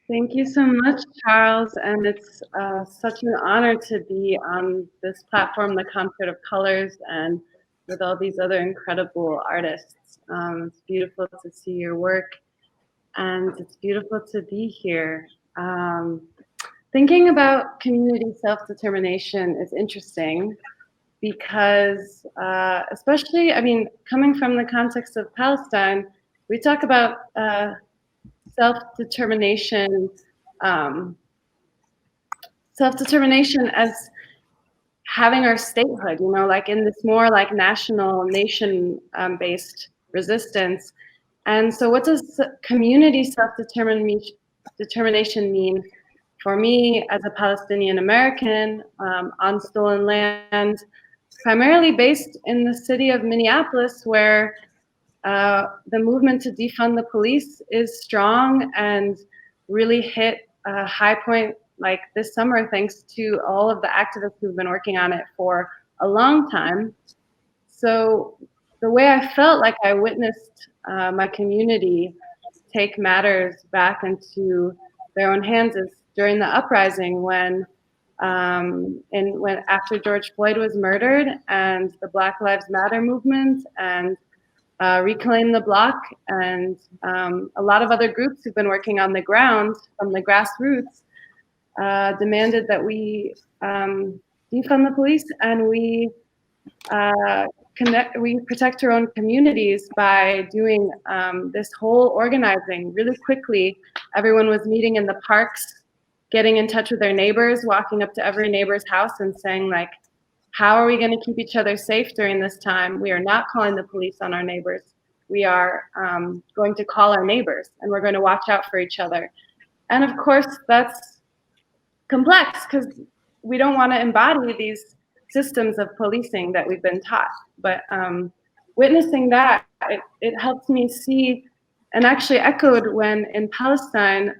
Thank you so much, Charles. And it's such an honor to be on this platform, the Concert of Colors, and with all these other incredible artists. It's beautiful to see your work, and it's beautiful to be here. Thinking about community self-determination is interesting because, especially, I mean, coming from the context of Palestine, we talk about self-determination as having our statehood, you know, like in this more like national nation-based resistance. And so what does community self-determination mean for me as a Palestinian American on stolen land, primarily based in the city of Minneapolis, where the movement to defund the police is strong and really hit a high point like this summer, thanks to all of the activists who've been working on it for a long time. So the way I felt like I witnessed my community take matters back into their own hands is during the uprising when after George Floyd was murdered, and the Black Lives Matter movement and Reclaim the Block and a lot of other groups who've been working on the ground from the grassroots demanded that we defund the police and we protect our own communities by doing this whole organizing really quickly. Everyone was meeting in the parks getting in touch with their neighbors, walking up to every neighbor's house and saying, like, how are we going to keep each other safe during this time? We are not calling the police on our neighbors. We are going to call our neighbors, and we're going to watch out for each other. And of course, that's complex because we don't want to embody these systems of policing that we've been taught. But witnessing that, it helps me see, and actually echoed when in Palestine,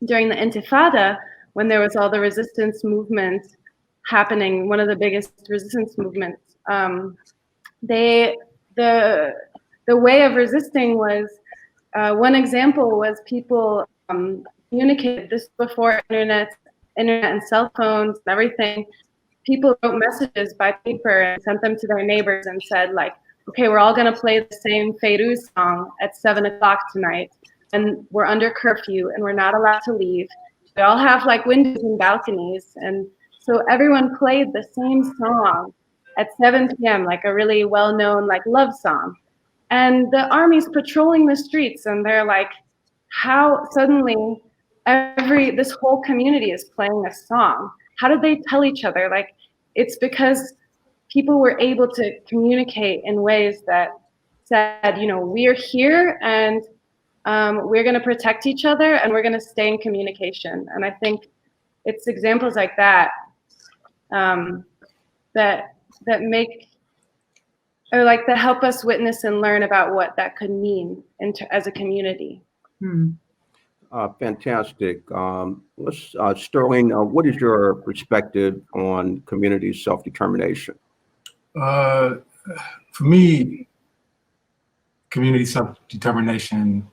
during the Intifada, when there was all the resistance movement happening, one of the biggest resistance movements, the way of resisting was, one example was people communicated this before internet and cell phones and everything. People wrote messages by paper and sent them to their neighbors and said, like, okay, we're all gonna play the same Feiruz song at 7 o'clock tonight, and we're under curfew and we're not allowed to leave. We all have like windows and balconies, and so everyone played the same song at 7 p.m., like a really well-known like love song. And the army's patrolling the streets, and they're like, how suddenly this whole community is playing a song? How did they tell each other? Like, it's because people were able to communicate in ways that said, you know, we're here and we're going to protect each other and we're going to stay in communication. And I think it's examples like that that make, or like that help us witness and learn about what that could mean as a community. Fantastic. Sterling, what is your perspective on community self-determination? For me, community self-determination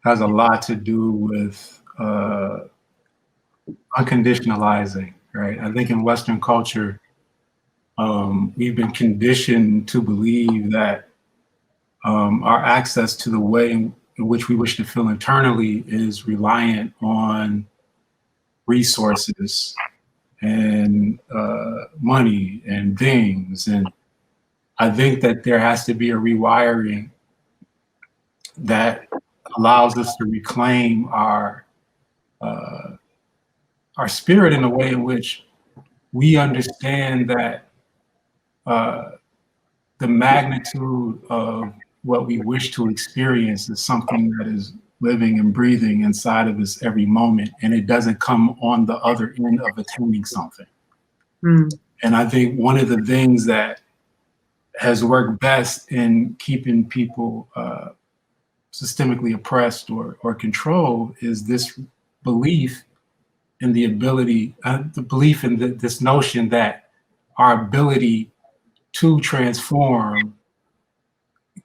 has a lot to do with unconditionalizing, right? I think in Western culture, we've been conditioned to believe that our access to the way in which we wish to feel internally is reliant on resources and money and things. And I think that there has to be a rewiring that allows us to reclaim our spirit in a way in which we understand that the magnitude of what we wish to experience is something that is living and breathing inside of us every moment, and it doesn't come on the other end of attaining something. And I think one of the things that has worked best in keeping people systemically oppressed or controlled is this belief in the ability, this notion that our ability to transform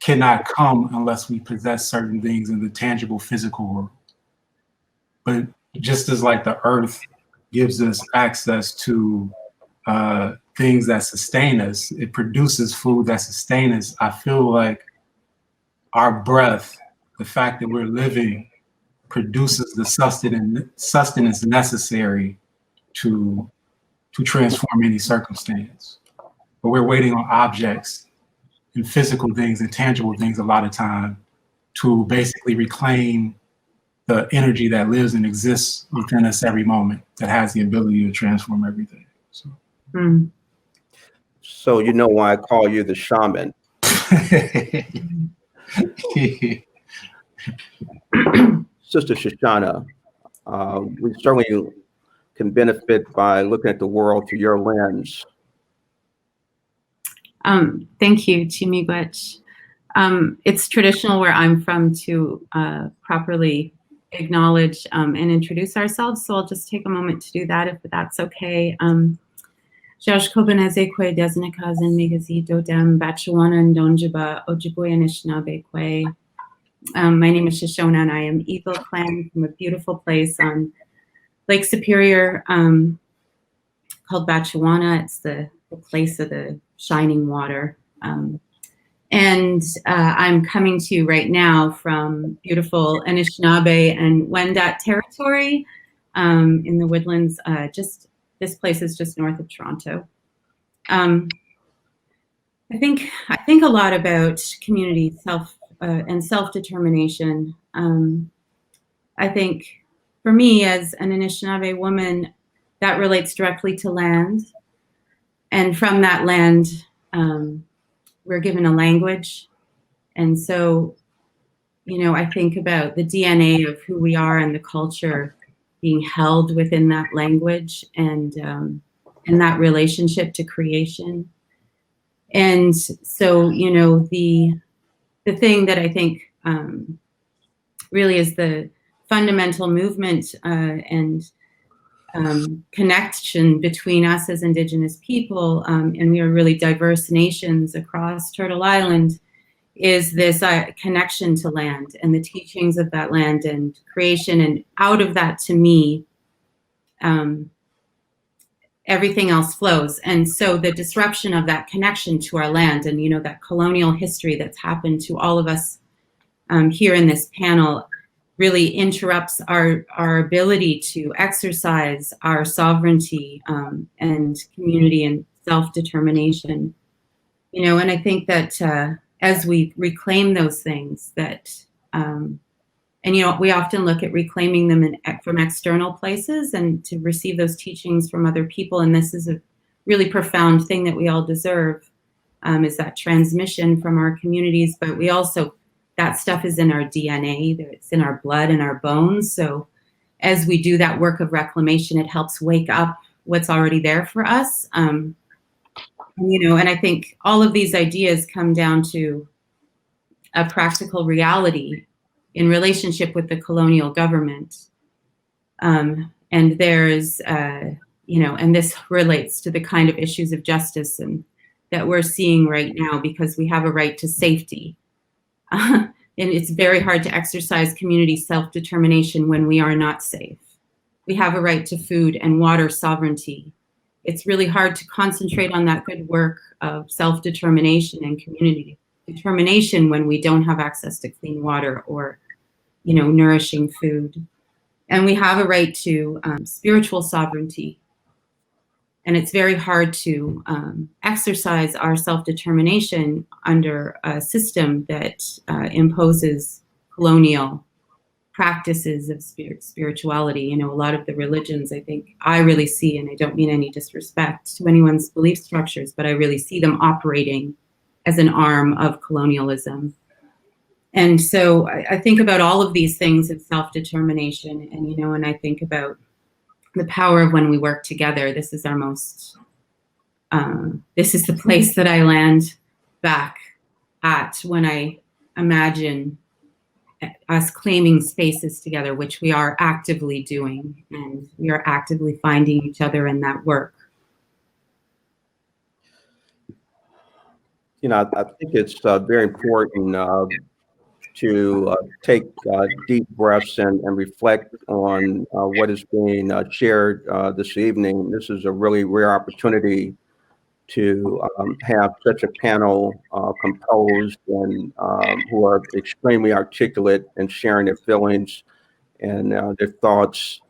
cannot come unless we possess certain things in the tangible physical world. But just as like the earth gives us access to things that sustain us, it produces food that sustain us. I feel like our breath, the fact that we're living, produces the sustenance necessary to transform any circumstance. But we're waiting on objects and physical things and tangible things a lot of time to basically reclaim the energy that lives and exists within us every moment, that has the ability to transform everything. So you know why I call you the shaman. Sister Shoshana, we certainly can benefit by looking at the world through your lens. Thank you, Chimigwech. It's traditional where I'm from to properly acknowledge and introduce ourselves, so I'll just take a moment to do that if that's okay. Josh Kobanezekwe Deznikazen Migazi Dodem Bachuana and Donjiba Ojibwe and Ishnabekwe. My name is Shoshona and I am Eagle Clan from a beautiful place on Lake Superior called Bachuana. It's the place of the shining water. And I'm coming to you right now from beautiful Anishinaabe and Wendat territory in the woodlands. This place is just north of Toronto. I think a lot about community and self-determination. I think for me as an Anishinaabe woman, that relates directly to land. And from that land, we're given a language. And so, you know, I think about the DNA of who we are and the culture being held within that language and that relationship to creation. And so, you know, the thing that I think really is the fundamental movement and connection between us as Indigenous people, and we are really diverse nations across Turtle Island, is this connection to land and the teachings of that land and creation. And out of that, to me, everything else flows. And so the disruption of that connection to our land and, you know, that colonial history that's happened to all of us here in this panel really interrupts our ability to exercise our sovereignty and community and self-determination. You know, and I think that as we reclaim those things that, and you know, we often look at reclaiming them from external places and to receive those teachings from other people. And this is a really profound thing that we all deserve, is that transmission from our communities. But we also, that stuff is in our DNA, it's in our blood and our bones. So as we do that work of reclamation, it helps wake up what's already there for us. You know, and I think all of these ideas come down to a practical reality in relationship with the colonial government. And there's, you know, and this relates to the kind of issues of justice and that we're seeing right now, because we have a right to safety. And it's very hard to exercise community self-determination when we are not safe. We have a right to food and water sovereignty. It's really hard to concentrate on that good work of self-determination and community determination when we don't have access to clean water or, you know, nourishing food. And we have a right to spiritual sovereignty. And it's very hard to exercise our self-determination under a system that imposes colonial practices of spirituality. You know, a lot of the religions, I think I really see, and I don't mean any disrespect to anyone's belief structures, but I really see them operating as an arm of colonialism. And so I think about all of these things in self-determination, and, you know, and I think about the power of when we work together. This is our most, this is the place that I land back at when I imagine us claiming spaces together, which we are actively doing, and we are actively finding each other in that work. You know, I think it's very important to take deep breaths and reflect on what is being shared this evening. This is a really rare opportunity to have such a panel composed and who are extremely articulate and sharing their feelings and their thoughts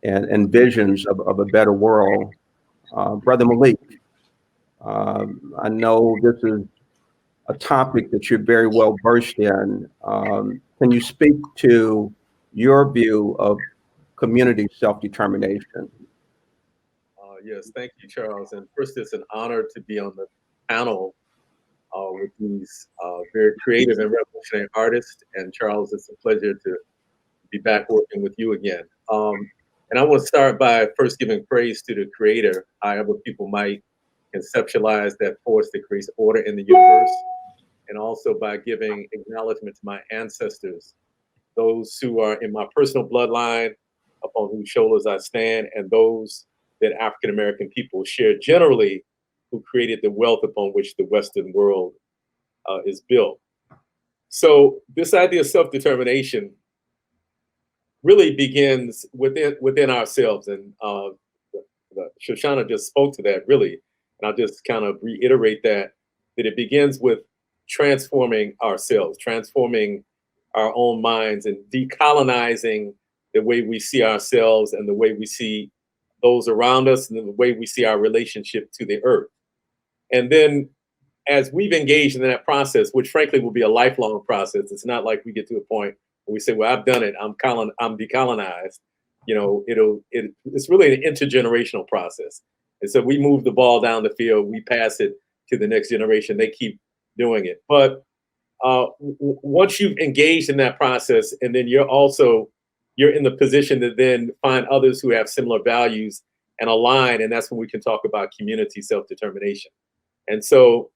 and visions of a better world. Brother Malik, I know this is a topic that you're very well versed in. Can you speak to your view of community self-determination? Yes, thank you, Charles. And first, it's an honor to be on the panel with these very creative and revolutionary artists. And Charles, it's a pleasure to be back working with you again. And I want to start by first giving praise to the creator, however people might conceptualize that force that creates order in the universe, and also by giving acknowledgement to my ancestors, those who are in my personal bloodline, upon whose shoulders I stand, and those that African-American people share generally, who created the wealth upon which the Western world is built. So this idea of self-determination really begins within ourselves. And Shoshana just spoke to that, really. And I'll just kind of reiterate that it begins with transforming ourselves, transforming our own minds, and decolonizing the way we see ourselves and the way we see those around us and the way we see our relationship to the earth. And then as we've engaged in that process, which frankly will be a lifelong process, it's not like we get to a point where we say, well, I've done it, I'm decolonized. it's really an intergenerational process. And so we move the ball down the field, we pass it to the next generation, they keep doing it. But once you've engaged in that process, and then you're in the position to then find others who have similar values and align, and that's when we can talk about community self-determination. And so,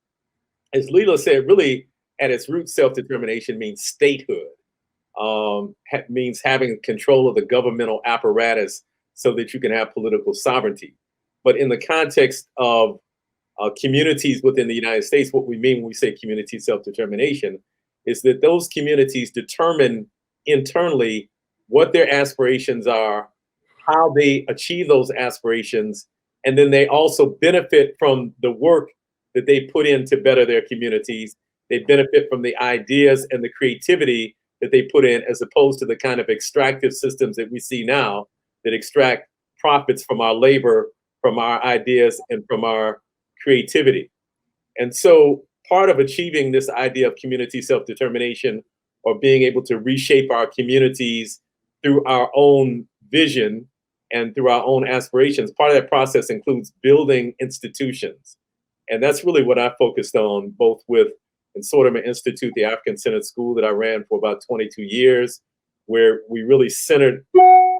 as Leila said, really at its root, self-determination means statehood, means having control of the governmental apparatus so that you can have political sovereignty. But in the context of communities within the United States, what we mean when we say community self-determination is that those communities determine internally what their aspirations are, how they achieve those aspirations, and then they also benefit from the work that they put in to better their communities. They benefit from the ideas and the creativity that they put in, as opposed to the kind of extractive systems that we see now that extract profits from our labor, from our ideas, and from our creativity. And so part of achieving this idea of community self-determination, or being able to reshape our communities through our own vision and through our own aspirations, part of that process includes building institutions. And that's really what I focused on, both with in Sortimer Institute, the African-centered school that I ran for about 22 years, where we really centered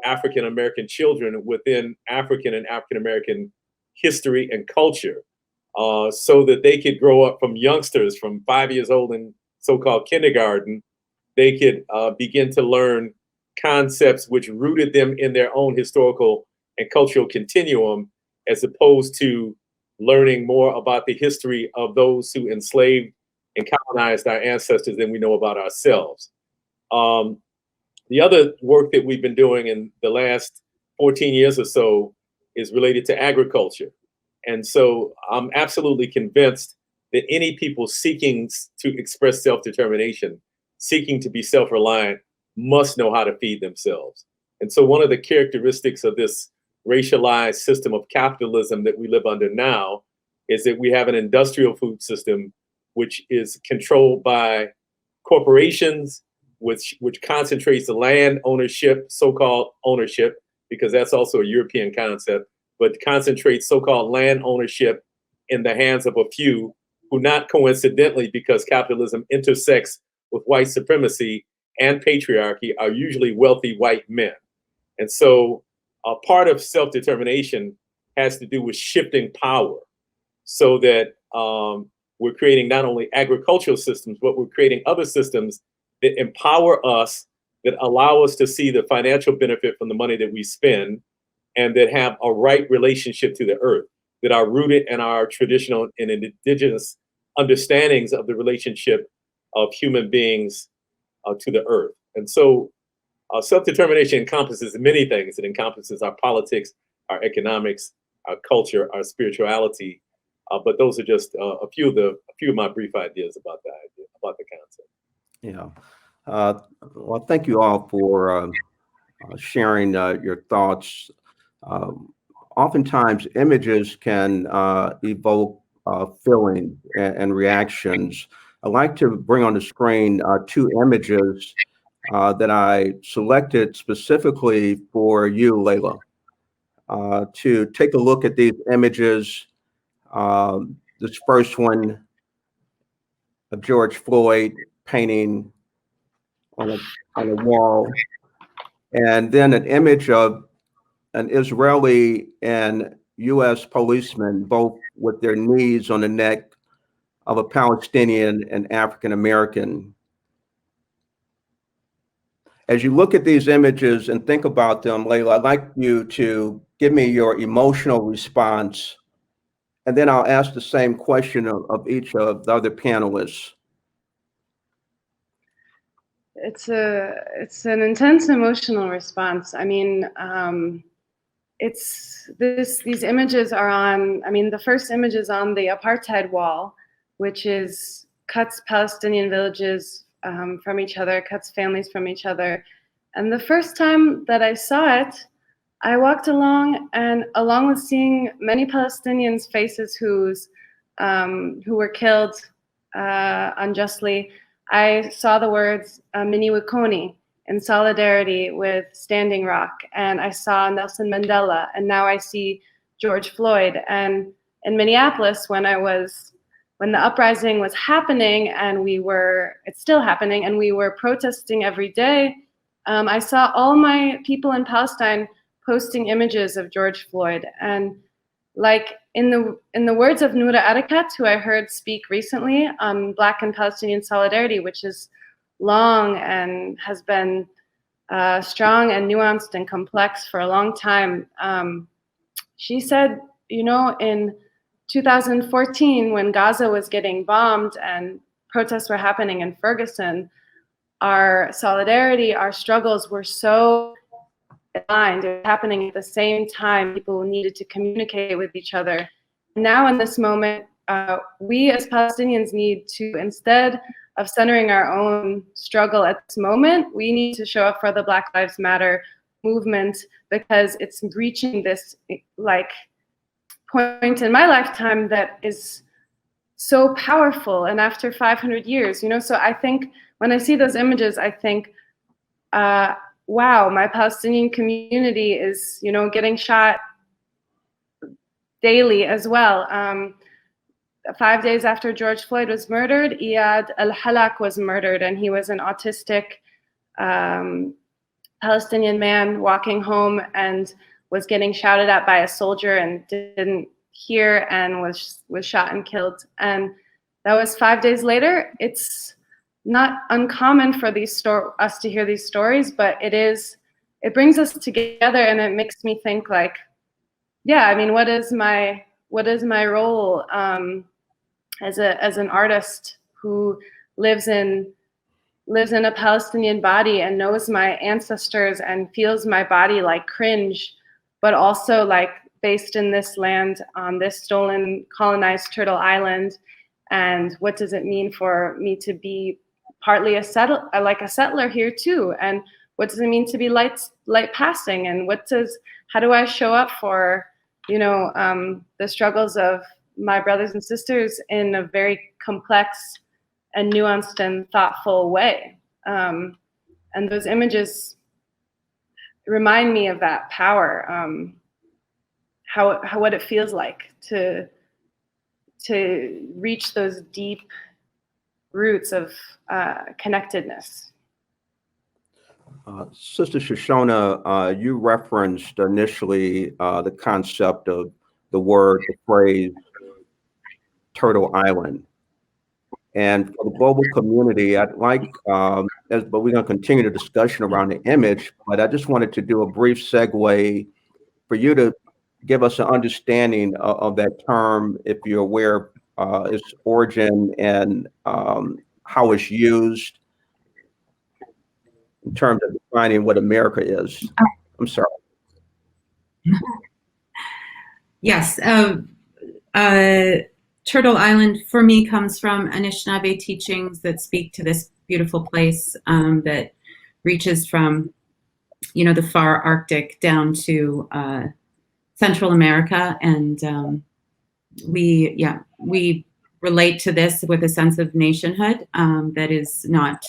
African-American children within African and African-American history and culture, so that they could grow up from youngsters, from 5 years old in so-called kindergarten. They could begin to learn concepts which rooted them in their own historical and cultural continuum, as opposed to learning more about the history of those who enslaved and colonized our ancestors than we know about ourselves. The other work that we've been doing in the last 14 years or so is related to agriculture. And so I'm absolutely convinced that any people seeking to express self-determination, seeking to be self-reliant, must know how to feed themselves. And so one of the characteristics of this racialized system of capitalism that we live under now is that we have an industrial food system which is controlled by corporations, which concentrates the land ownership, so-called ownership, because that's also a European concept, but concentrates so-called land ownership in the hands of a few who, not coincidentally, because capitalism intersects with white supremacy and patriarchy, are usually wealthy white men. And so a part of self-determination has to do with shifting power, so that we're creating not only agricultural systems, but we're creating other systems that empower us, that allow us to see the financial benefit from the money that we spend, and that have a right relationship to the earth, that are rooted in our traditional and indigenous understandings of the relationship of human beings to the earth. And so self-determination encompasses many things. It encompasses our politics, our economics, our culture, our spirituality. But those are just a few of my brief ideas about the concept. Yeah. Well, thank you all for sharing your thoughts. Oftentimes, images can evoke feeling and reactions. I'd like to bring on the screen two images that I selected specifically for you, Leila, to take a look at these images. This first one of George Floyd painting on a wall, and then an image of an Israeli and U.S. policeman, both with their knees on the neck of a Palestinian and African American. As you look at these images and think about them, Leila, I'd like you to give me your emotional response, and then I'll ask the same question of each of the other panelists. It's an intense emotional response. I mean, these images are on, I mean, the first image is on the Apartheid Wall, which cuts Palestinian villages from each other, cuts families from each other. And the first time that I saw it, I walked along, and along with seeing many Palestinians' faces who were killed unjustly, I saw the words Mini Wikoni, in solidarity with Standing Rock, and I saw Nelson Mandela, and now I see George Floyd. And in Minneapolis, when the uprising was happening, and it's still happening, and we were protesting every day, I saw all my people in Palestine posting images of George Floyd. And like in the words of Noura Erakat, who I heard speak recently on Black and Palestinian solidarity, which is long and has been strong and nuanced and complex for a long time. She said, in 2014, when Gaza was getting bombed and protests were happening in Ferguson, our solidarity, our struggles were so aligned. It was happening at the same time. People needed to communicate with each other. Now in this moment, we as Palestinians need to, instead of centering our own struggle at this moment, we need to show up for the Black Lives Matter movement, because it's reaching this point in my lifetime that is so powerful. And after 500 years, so I think when I see those images, I think, wow, my Palestinian community is, getting shot daily as well. 5 days after George Floyd was murdered, Iyad al-Halak was murdered, and he was an autistic Palestinian man walking home and was getting shouted at by a soldier and didn't hear and was shot and killed. And that was 5 days later. It's not uncommon for us to hear these stories, but it brings us together, and it makes me think like, yeah, I mean, what is my role as an artist who lives in a Palestinian body and knows my ancestors and feels my body like cringe, but also like based in this land on this stolen, colonized Turtle Island. And what does it mean for me to be partly a settler here too? And what does it mean to be light passing? And how do I show up for, the struggles of my brothers and sisters in a very complex and nuanced and thoughtful way? And those images remind me of that power, what it feels like to reach those deep roots of connectedness. Sister Shoshona, you referenced initially the concept of the phrase, Turtle Island. And for the global community, I'd like, but we're going to continue the discussion around the image, but I just wanted to do a brief segue for you to give us an understanding of that term, if you're aware of its origin and how it's used in terms of defining what America is. I'm sorry. Yes. Turtle Island for me comes from Anishinaabe teachings that speak to this beautiful place that reaches from, the far Arctic down to Central America. And we relate to this with a sense of nationhood that is not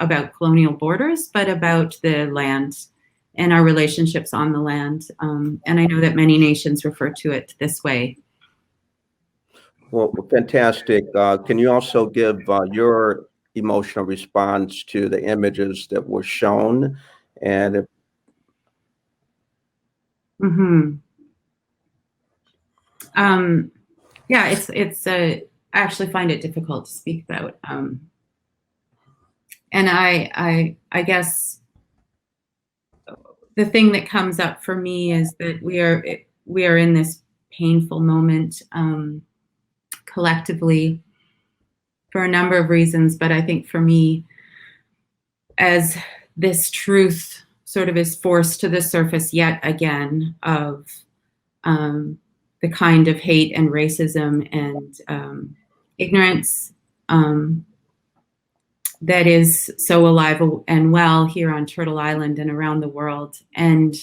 about colonial borders, but about the land and our relationships on the land. And I know that many nations refer to it this way. Well, fantastic. Can you also give your emotional response to the images that were shown? And I actually find it difficult to speak about. And I guess the thing that comes up for me is that we are in this painful moment collectively for a number of reasons. But I think for me, as this truth sort of is forced to the surface yet again of the kind of hate and racism and ignorance that is so alive and well here on Turtle Island and around the world. And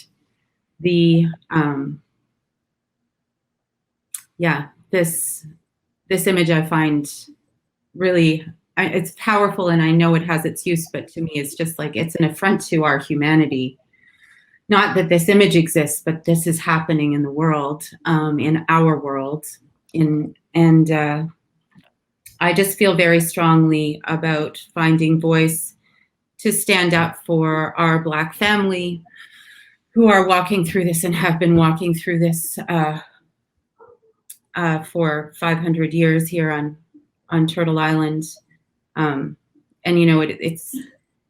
this image I find really it's powerful, and I know it has its use, but to me, it's just like, it's an affront to our humanity. Not that this image exists, but this is happening in the world, in our world. I just feel very strongly about finding voice to stand up for our Black family who are walking through this and have been walking through this for 500 years here on Turtle Island. And, you know, it's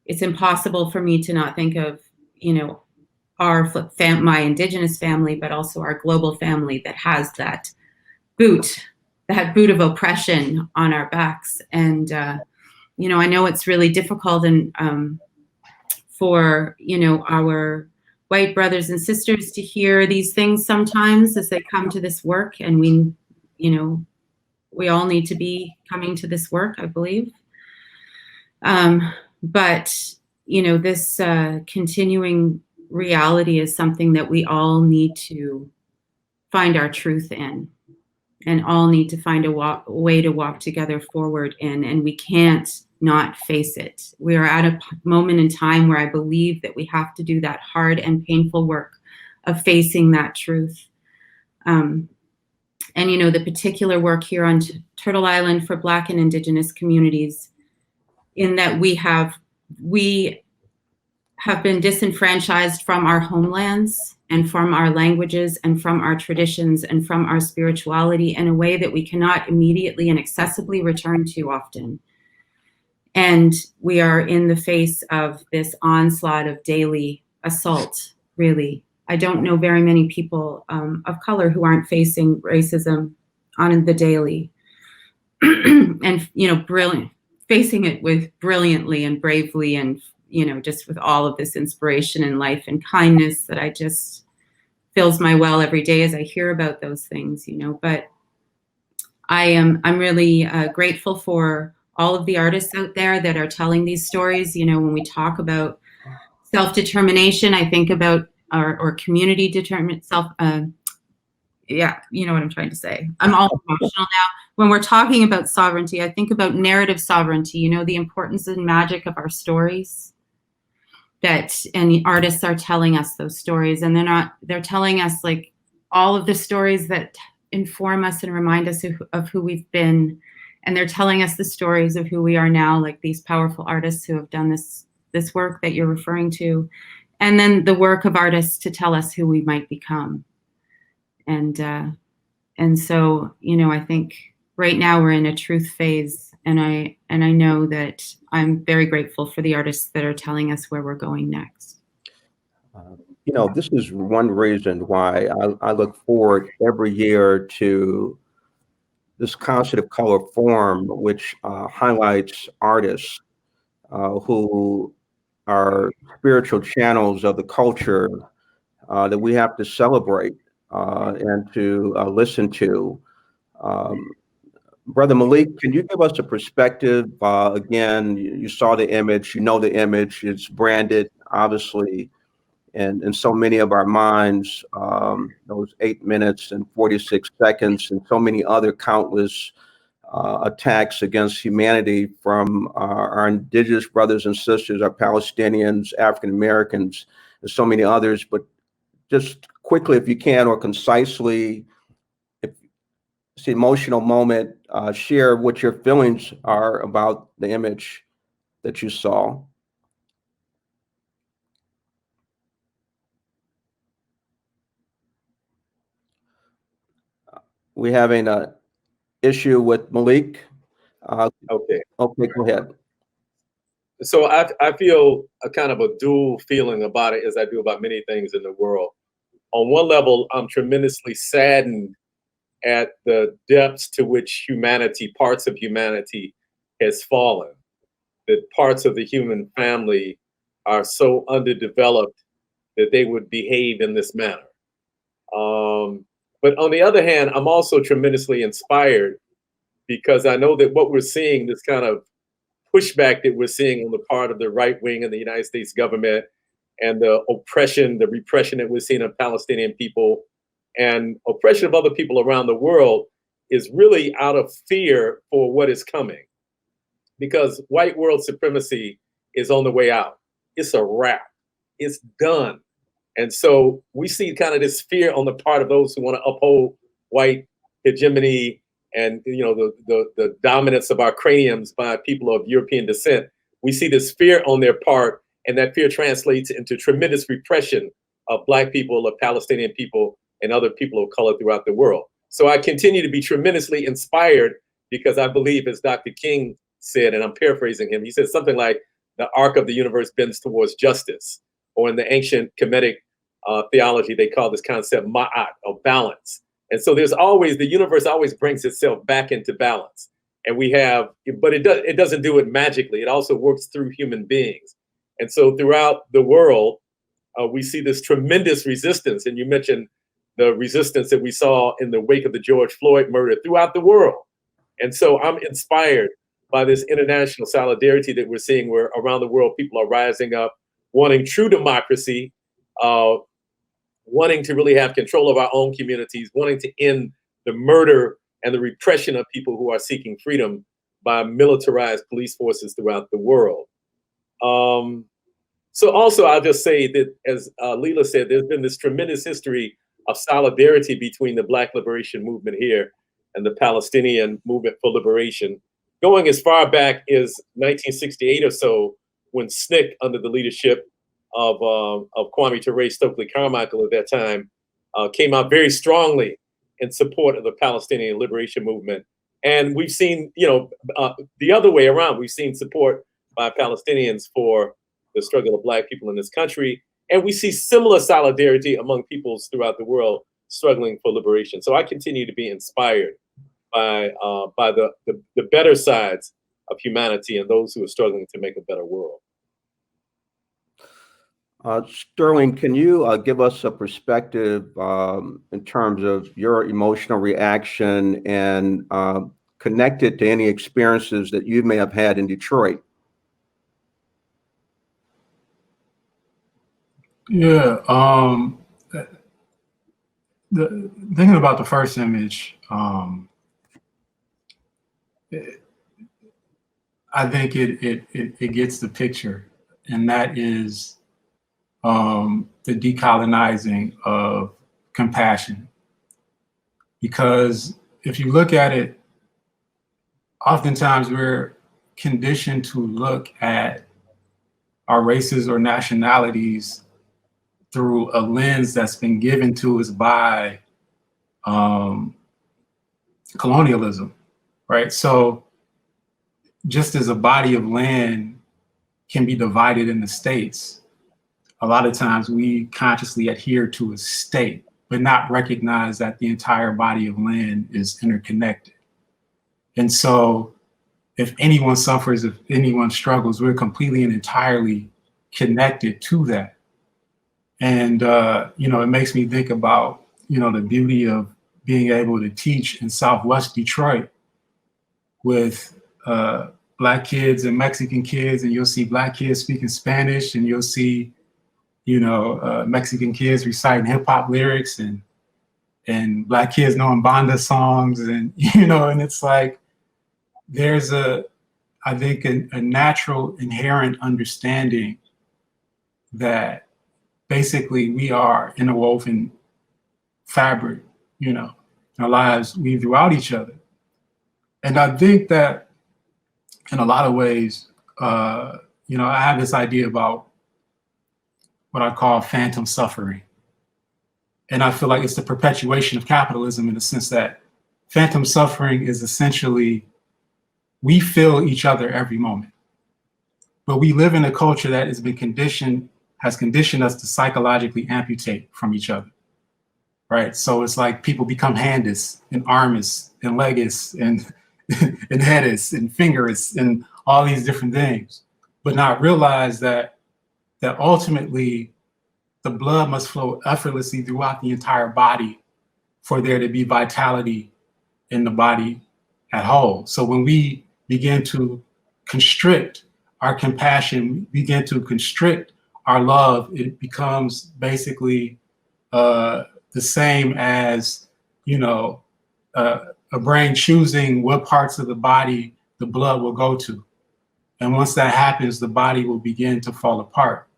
impossible for me to not think of, you know, my Indigenous family, but also our global family that has that boot of oppression on our backs. And, you know, I know it's really difficult and for, you know, our white brothers and sisters to hear these things sometimes as they come to this work. And we, you know, we all need to be coming to this work, I believe. But, you know, this continuing reality is something that we all need to find our truth in, and all need to find a way to walk together forward in, and we can't not face it. We are at a moment in time where I believe that we have to do that hard and painful work of facing that truth. And, you know, the particular work here on Turtle Island for Black and Indigenous communities, in that we have been disenfranchised from our homelands and from our languages and from our traditions and from our spirituality in a way that we cannot immediately and accessibly return to often. And we are in the face of this onslaught of daily assault, really. I don't know very many people of color who aren't facing racism on the daily. And, you know, facing it with brilliantly and bravely, and, you know, just with all of this inspiration and life and kindness that I just fills my well every day as I hear about those things, you know. But I'm really grateful for all of the artists out there that are telling these stories. You know, when we talk about self-determination, I think about or community determined yeah, you know what I'm trying to say. I'm all emotional now. When we're talking about sovereignty, I think about narrative sovereignty, you know, the importance and magic of our stories. And the artists are telling us those stories, and they're telling us like all of the stories that inform us and remind us of who we've been. And they're telling us the stories of who we are now, like these powerful artists who have done this work that you're referring to. And then the work of artists to tell us who we might become. And so, you know, I think right now we're in a truth phase, and I know that I'm very grateful for the artists that are telling us where we're going next. You know, this is one reason why I look forward every year to this Concert of Color Forum, which highlights artists who are spiritual channels of the culture that we have to celebrate and to listen to. Brother Malik, can you give us a perspective? Again, you saw the image, you know the image, it's branded, obviously, and in so many of our minds, those 8 minutes and 46 seconds and so many other countless attacks against humanity from our indigenous brothers and sisters, our Palestinians, African Americans, and so many others. But just quickly, if you can, or concisely, if it's an emotional moment, share what your feelings are about the image that you saw. We having an issue with Malik. Okay. Okay, go ahead. So I feel a kind of a dual feeling about it, as I do about many things in the world. On one level, I'm tremendously saddened at the depths to which parts of humanity has fallen, that parts of the human family are so underdeveloped that they would behave in this manner. But on the other hand, I'm also tremendously inspired, because I know that what we're seeing, this kind of pushback that we're seeing on the part of the right wing in the United States government, and the oppression, the repression that we're seeing of Palestinian people and oppression of other people around the world, is really out of fear for what is coming. because white world supremacy is on the way out. It's a wrap. It's done. And so we see kind of this fear on the part of those who want to uphold white hegemony and, you know, the dominance of our craniums by people of European descent. We see this fear on their part, and that fear translates into tremendous repression of Black people, of Palestinian people, and other people of color throughout the world. So I continue to be tremendously inspired because I believe, as Dr. King said, and I'm paraphrasing him, he said something like, the arc of the universe bends towards justice, or in the ancient Kemetic theology, they call this concept ma'at, or balance. And so there's always, the universe always brings itself back into balance. And we have, but it doesn't do it magically. It also works through human beings. And so throughout the world, we see this tremendous resistance. And you mentioned the resistance that we saw in the wake of the George Floyd murder throughout the world. And so I'm inspired by this international solidarity that we're seeing, where around the world, people are rising up, wanting true democracy, wanting to really have control of our own communities, wanting to end the murder and the repression of people who are seeking freedom by militarized police forces throughout the world. So also, I'll just say that, as Leila said, there's been this tremendous history of solidarity between the Black liberation movement here and the Palestinian movement for liberation, going as far back as 1968 or so, when SNCC, under the leadership of Kwame Ture Stokely Carmichael at that time, came out very strongly in support of the Palestinian liberation movement. And we've seen, you know, the other way around, we've seen support by Palestinians for the struggle of Black people in this country. And we see similar solidarity among peoples throughout the world struggling for liberation. So I continue to be inspired by the better sides of humanity and those who are struggling to make a better world. Sterling, can you give us a perspective in terms of your emotional reaction and connected to any experiences that you may have had in Detroit? Yeah, the thinking about the first image, I think it gets the picture, and that is the decolonizing of compassion. Because if you look at it, oftentimes we're conditioned to look at our races or nationalities through a lens that's been given to us by colonialism, right? So just as a body of land can be divided into states, a lot of times we consciously adhere to a state, but not recognize that the entire body of land is interconnected. And so if anyone suffers, if anyone struggles, we're completely and entirely connected to that. And, you know, it makes me think about, you know, the beauty of being able to teach in Southwest Detroit with Black kids and Mexican kids, and you'll see Black kids speaking Spanish, and you'll see, you know, Mexican kids reciting hip hop lyrics, and Black kids knowing banda songs, and, you know, and it's like, there's I think a natural inherent understanding that basically we are interwoven fabric, you know, our lives weave throughout each other. And I think that in a lot of ways, you know, I have this idea about what I call phantom suffering. And I feel like it's the perpetuation of capitalism, in the sense that phantom suffering is essentially, we feel each other every moment. But we live in a culture that has conditioned us to psychologically amputate from each other, right? So it's like people become handis and armis and legis and and headis and fingeris and all these different things, but not realize that ultimately the blood must flow effortlessly throughout the entire body for there to be vitality in the body at whole. So when we begin to constrict our compassion, begin to constrict our love, it becomes basically the same as, you know, a brain choosing what parts of the body the blood will go to. And once that happens, the body will begin to fall apart.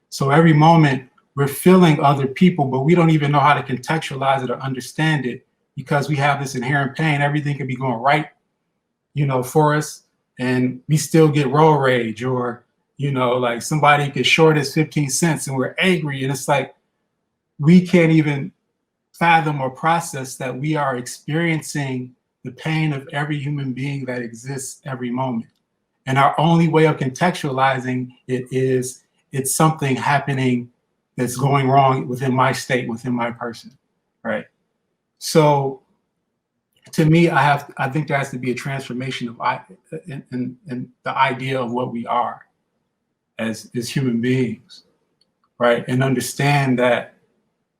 So every moment we're feeling other people, but we don't even know how to contextualize it or understand it because we have this inherent pain. Everything could be going right, for us, and we still get road rage, or, like somebody could short us 15 cents and we're angry. And it's like, we can't even fathom or process that we are experiencing the pain of every human being that exists every moment. And our only way of contextualizing it is it's something happening that's going wrong within my state, within my person, right? So to me, I think there has to be a transformation of in the idea of what we are as human beings, right? And understand that,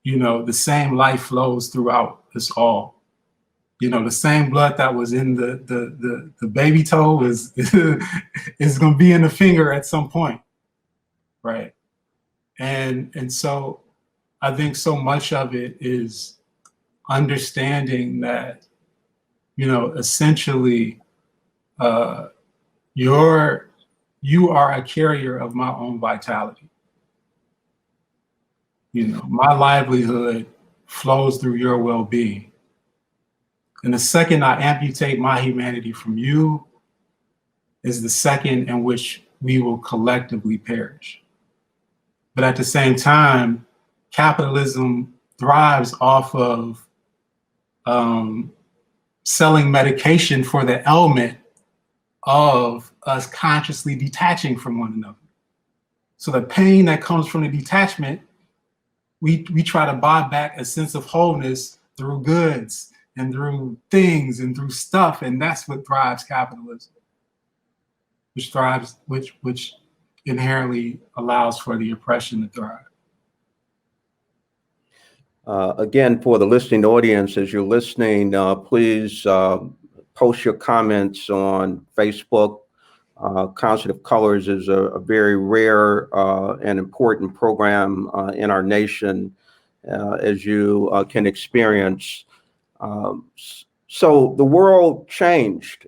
the same life flows throughout us all. The same blood that was in the baby toe is going to be in the finger at some point, right? And so I think so much of it is understanding that, essentially, you are a carrier of my own vitality. My livelihood flows through your well-being. And the second I amputate my humanity from you is the second in which we will collectively perish. But at the same time, capitalism thrives off of selling medication for the ailment of us consciously detaching from one another. So the pain that comes from the detachment, we try to buy back a sense of wholeness through goods and through things and through stuff, and that's what drives capitalism, which inherently allows for the oppression to thrive. Again, for the listening audience, as you're listening, please post your comments on Facebook. Concert of Colors is a very rare and important program in our nation, as you can experience. So the world changed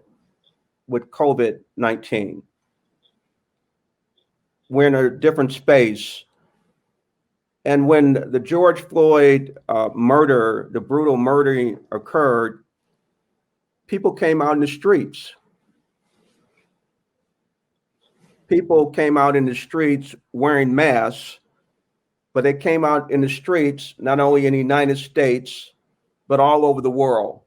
with COVID-19. We're in a different space. And when the George Floyd murder, the brutal murdering occurred, people came out in the streets. People came out in the streets wearing masks, but they came out in the streets not only in the United States, but all over the world.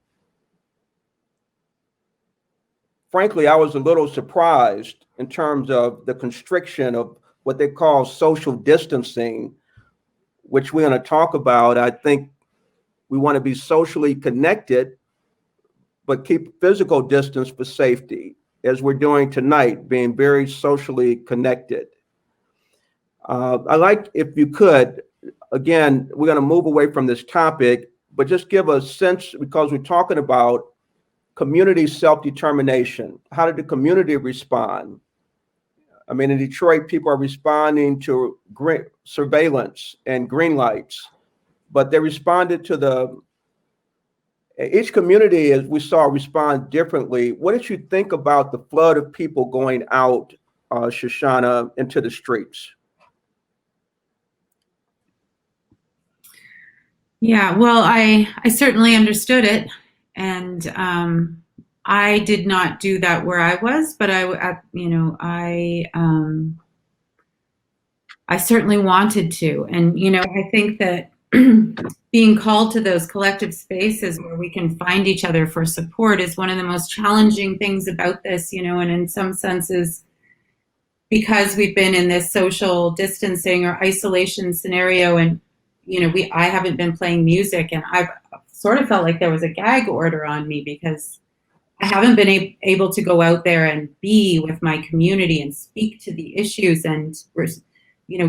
Frankly, I was a little surprised in terms of the constriction of what they call social distancing, which we're going to talk about. I think we want to be socially connected, but keep physical distance for safety, as we're doing tonight, being very socially connected. I like, if you could, again, we're going to move away from this topic, but just give a sense, because we're talking about community self-determination. How did the community respond? I mean, in Detroit, people are responding to surveillance and green lights, but they responded to each community, as we saw, respond differently. What did you think about the flood of people going out, Shoshana, into the streets? Yeah, well, I certainly understood it, and I did not do that where I was, but I certainly wanted to, and I think that being called to those collective spaces where we can find each other for support is one of the most challenging things about this, and in some senses, because we've been in this social distancing or isolation scenario, and I haven't been playing music, and I've sort of felt like there was a gag order on me because I haven't been able to go out there and be with my community and speak to the issues and,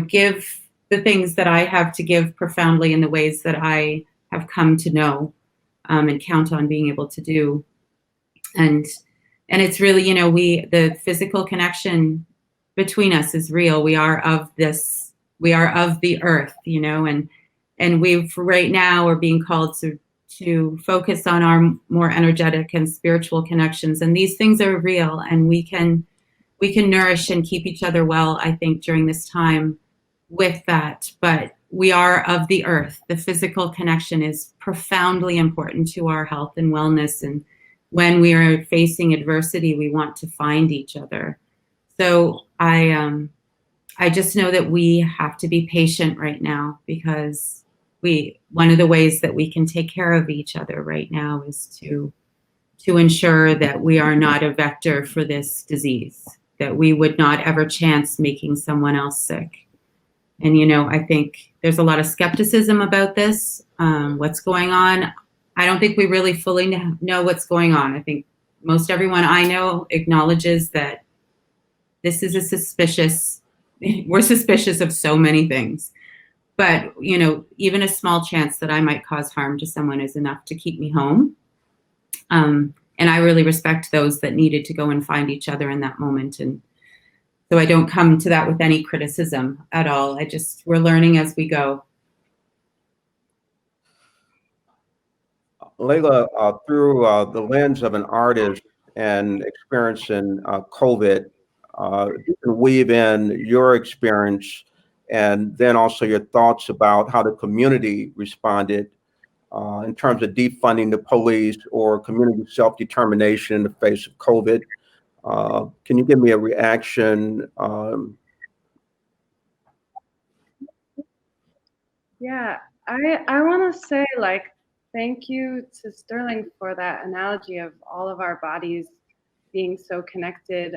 give the things that I have to give profoundly in the ways that I have come to know and count on being able to do. And it's really, the physical connection between us is real. We are of the earth, and we've right now are being called to focus on our more energetic and spiritual connections. And these things are real, and we can we can nourish and keep each other well, I think, during this time with that. But we are of the earth. The physical connection is profoundly important to our health and wellness. And when we are facing adversity, we want to find each other. So I just know that we have to be patient right now, because one of the ways that we can take care of each other right now is to ensure that we are not a vector for this disease, that we would not ever chance making someone else sick. And, I think there's a lot of skepticism about this, what's going on. I don't think we really fully know what's going on. I think most everyone I know acknowledges that this is we're suspicious of so many things. But, even a small chance that I might cause harm to someone is enough to keep me home. And I really respect those that needed to go and find each other in that moment. And so I don't come to that with any criticism at all. We're learning as we go. Leila, through the lens of an artist and experiencing COVID, you can weave in your experience and then also your thoughts about how the community responded in terms of defunding the police or community self-determination in the face of COVID. Can you give me a reaction? Yeah, I want to say, thank you to Sterling for that analogy of all of our bodies being so connected.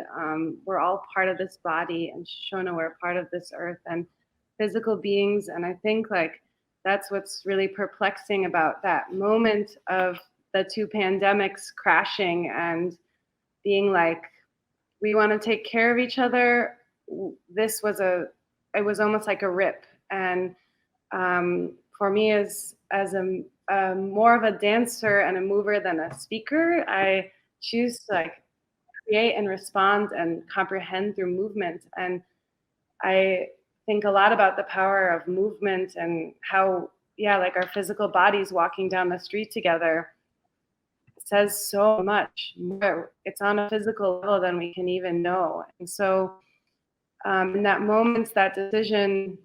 We're all part of this body, and Shona, we're part of this earth and physical beings. And I think that's what's really perplexing about that moment of the two pandemics crashing and being we want to take care of each other. It was almost like a rip. And for me, as more of a dancer and a mover than a speaker, I choose to create and respond and comprehend through movement. And I think a lot about the power of movement and how, our physical bodies walking down the street together says so much more. It's on a physical level than we can even know. And so in that moment, that decision,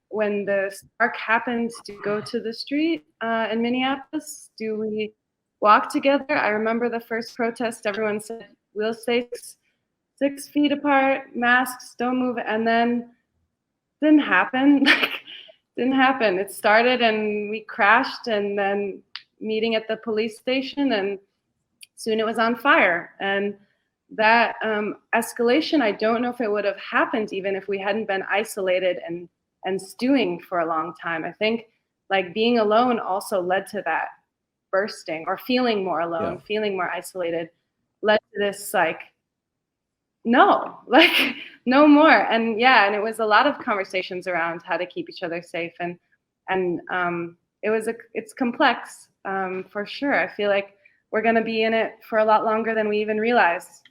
when the spark happened to go to the street in Minneapolis, do we walk together? I remember the first protest, everyone said, we'll stay 6 feet apart, masks, don't move. And then didn't happen. Didn't happen. It started and we crashed, and then meeting at the police station, and soon it was on fire. And that escalation, I don't know if it would have happened even if we hadn't been isolated and stewing for a long time. I think being alone also led to that bursting, or feeling more alone, feeling more isolated, led to this no more. And and it was a lot of conversations around how to keep each other safe. And it's complex for sure. I feel like we're going to be in it for a lot longer than we even realize.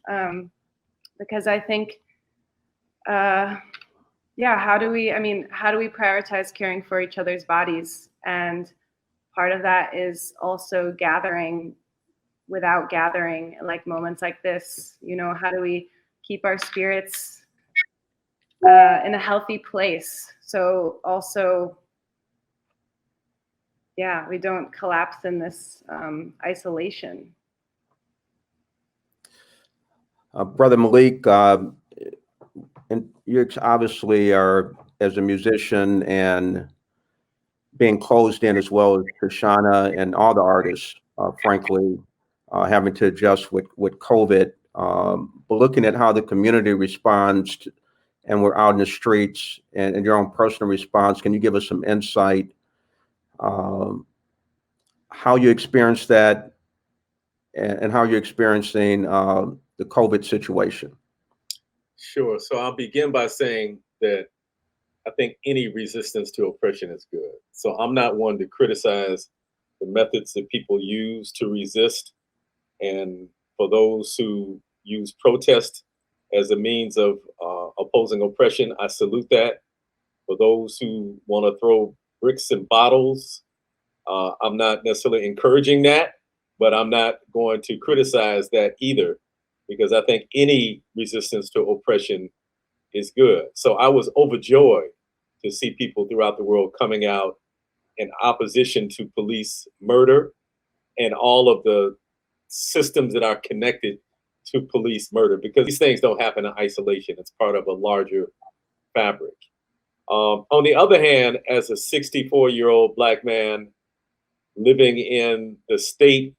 Because I think, how do we prioritize caring for each other's bodies? And part of that is also gathering without gathering, moments like this. How do we keep our spirits in a healthy place? So also, we don't collapse in this isolation. Brother Malik, and you obviously are, as a musician and being closed in, as well as Kashana and all the artists, frankly, having to adjust with COVID, but looking at how the community responds and we're out in the streets, and your own personal response, can you give us some insight how you experienced that and how you're experiencing the COVID situation? Sure. So I'll begin by saying that I think any resistance to oppression is good. So I'm not one to criticize the methods that people use to resist. And for those who use protest as a means of opposing oppression, I salute that. For those who want to throw bricks and bottles, I'm not necessarily encouraging that, but I'm not going to criticize that either, because I think any resistance to oppression is good. So I was overjoyed to see people throughout the world coming out in opposition to police murder and all of the systems that are connected to police murder, because these things don't happen in isolation. It's part of a larger fabric. On the other hand, as a 64-year-old Black man living in the state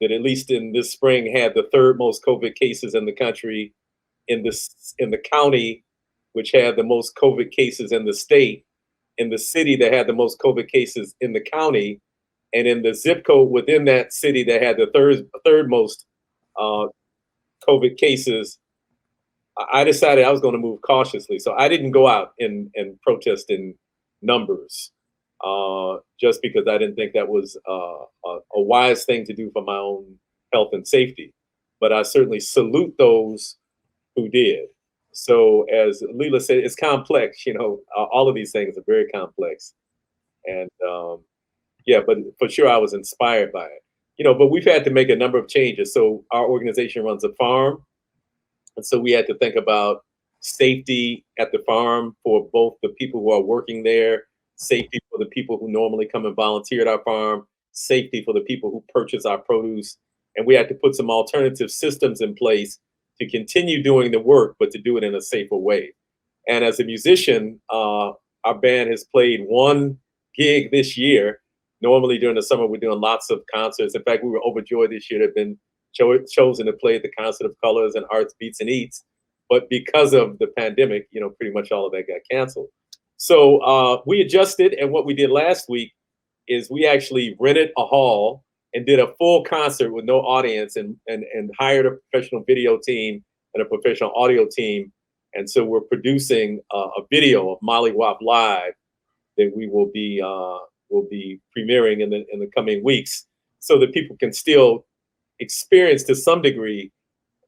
that, at least in this spring, had the third most COVID cases in the country, in the county which had the most COVID cases in the state, in the city that had the most COVID cases in the county, and in the zip code within that city that had the third most COVID cases, I decided I was going to move cautiously. So I didn't go out and protest in numbers, just because I didn't think that was a wise thing to do for my own health and safety. But I certainly salute those who did. So as Leila said, it's complex, all of these things are very complex. And yeah, but for sure I was inspired by it. But we've had to make a number of changes. So our organization runs a farm. And so we had to think about safety at the farm for both the people who are working there, safety for the people who normally come and volunteer at our farm, safety for the people who purchase our produce. And we had to put some alternative systems in place to continue doing the work, but to do it in a safer way. And as a musician, our band has played one gig this year. Normally during the summer, we're doing lots of concerts. In fact, we were overjoyed this year to have been chosen to play at the Concert of Colors and Arts, Beats, and Eats. But because of the pandemic, pretty much all of that got canceled. So we adjusted, and what we did last week is we actually rented a hall and did a full concert with no audience, and hired a professional video team and a professional audio team. And so we're producing a video of Molly Wop Live that we will be premiering in the coming weeks, so that people can still experience to some degree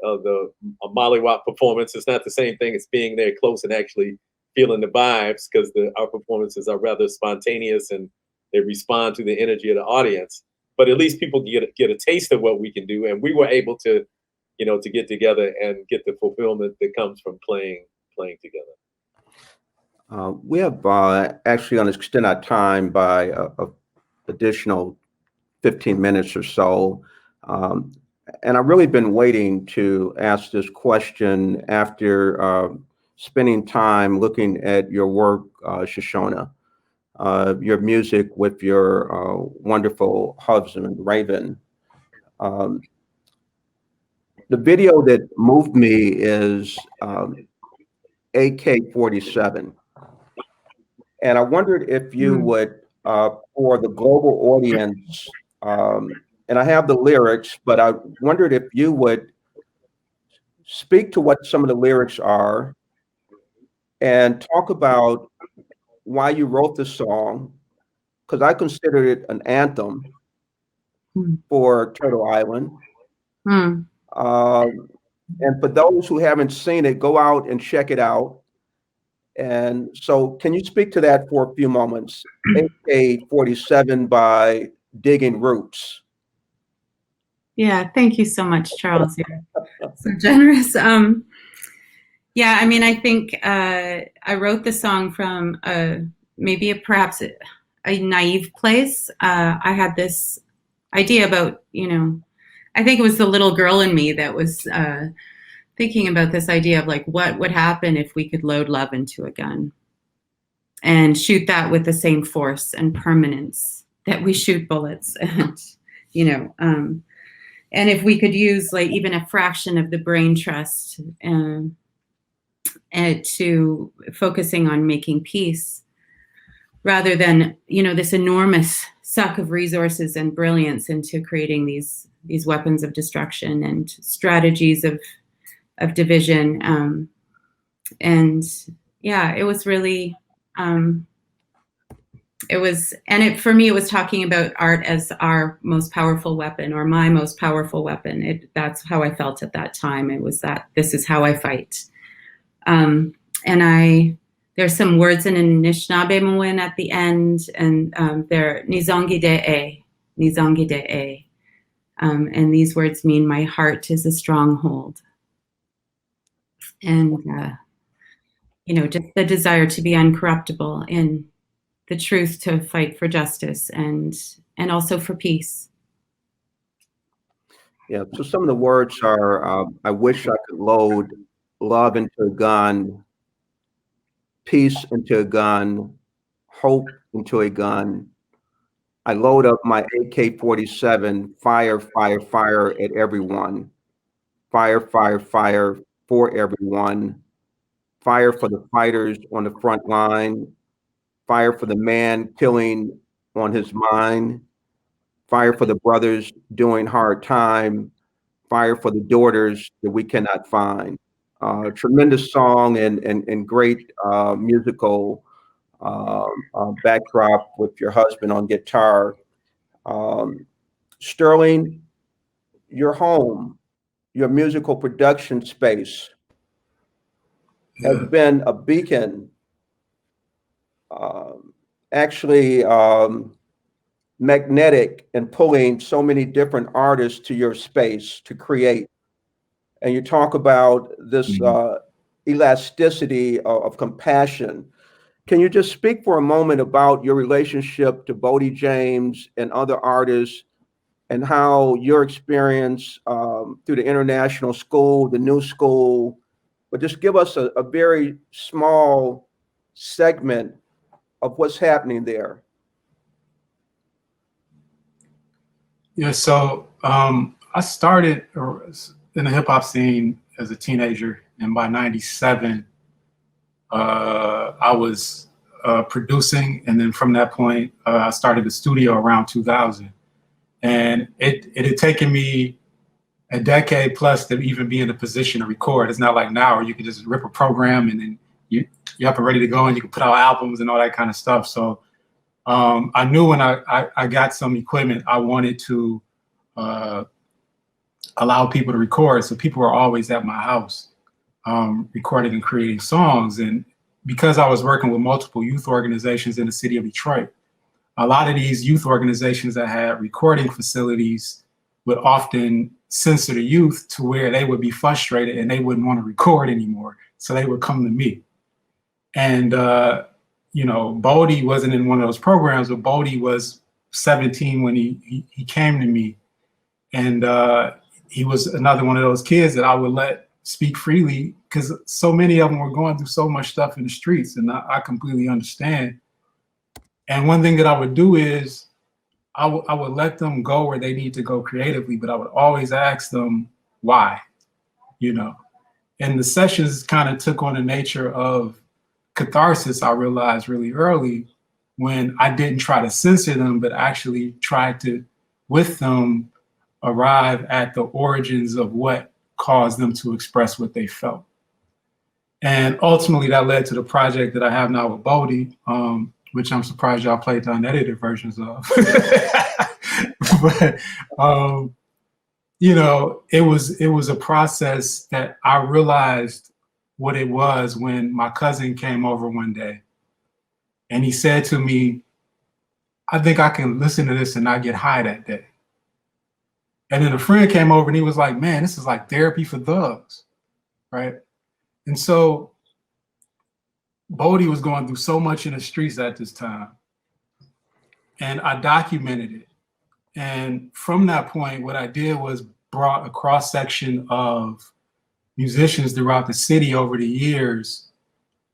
the Molly Wop performance. It's not the same thing as being there close and actually feeling the vibes, because our performances are rather spontaneous and they respond to the energy of the audience. But at least people get a taste of what we can do, and we were able to, to get together and get the fulfillment that comes from playing together. We have actually going to extend our time by a additional 15 minutes or so. And I've really been waiting to ask this question after spending time looking at your work, Shoshona, your music with your wonderful husband, Raven. The video that moved me is AK-47. And I wondered if you would, for the global audience, and I have the lyrics, but I wondered if you would speak to what some of the lyrics are and talk about why you wrote the song, because I consider it an anthem for Turtle Island. And for those who haven't seen it, go out and check it out. And so can you speak to that for a few moments? AK-47 by Digging Roots. Yeah, thank you so much, Charles. You're so generous. Yeah, I mean, I think I wrote the song from perhaps a naive place. I had this idea about, I think it was the little girl in me that was thinking about this idea of like, what would happen if we could load love into a gun and shoot that with the same force and permanence that we shoot bullets, and, and if we could use like even a fraction of the brain trust and to focusing on making peace rather than, this enormous suck of resources and brilliance into creating these weapons of destruction and strategies of division. And yeah, it was really, for me, it was talking about art as our most powerful weapon, or my most powerful weapon. That's how I felt at that time. It was that this is how I fight. And there's some words in Anishinaabe at the end, and they're Nizongi de'e, Nizongi de'e. And these words mean my heart is a stronghold. and just the desire to be uncorruptible in the truth, to fight for justice and also for peace. Yeah, so some of the words are, I wish I could load love into a gun, peace into a gun, hope into a gun. I load up my AK-47, fire, fire, fire at everyone. Fire, fire, fire for everyone. Fire for the fighters on the front line. Fire for the man killing on his mind. Fire for the brothers doing hard time. Fire for the daughters that we cannot find. Tremendous song and great musical backdrop with your husband on guitar. Sterling, your home, your musical production space has been a beacon, actually magnetic and pulling so many different artists to your space to create. And you talk about this elasticity of compassion. Can you just speak for a moment about your relationship to Bodie James and other artists, and how your experience through the international school, the new school, but just give us a very small segment of what's happening there. Yeah, so I started in the hip hop scene as a teenager, and by '97, I was producing, and then from that point, I started the studio around 2000. And it had taken me a decade plus to even be in a position to record. It's not like now where you can just rip a program and then you're up and ready to go and you can put out albums and all that kind of stuff. So I knew when I got some equipment, I wanted to allow people to record. So people were always at my house recording and creating songs. And because I was working with multiple youth organizations in the city of Detroit, a lot of these youth organizations that had recording facilities would often censor the youth to where they would be frustrated and they wouldn't want to record anymore. So they would come to me. And, Bodie wasn't in one of those programs, but Bodie was 17 when he came to me. And he was another one of those kids that I would let speak freely, because so many of them were going through so much stuff in the streets, and I completely understand. And one thing that I would do is I would let them go where they need to go creatively, but I would always ask them why, And the sessions kind of took on the nature of catharsis, I realized really early, when I didn't try to censor them, but actually tried to, with them, arrive at the origins of what caused them to express what they felt. And ultimately that led to the project that I have now with Bodie, which I'm surprised y'all played the unedited versions of. But it was a process that I realized what it was when my cousin came over one day and he said to me, I think I can listen to this and not get high that day. And then a friend came over and he was like, man, this is like therapy for thugs, right? And so Bodie was going through so much in the streets at this time, and I documented it. And from that point, what I did was brought a cross section of musicians throughout the city over the years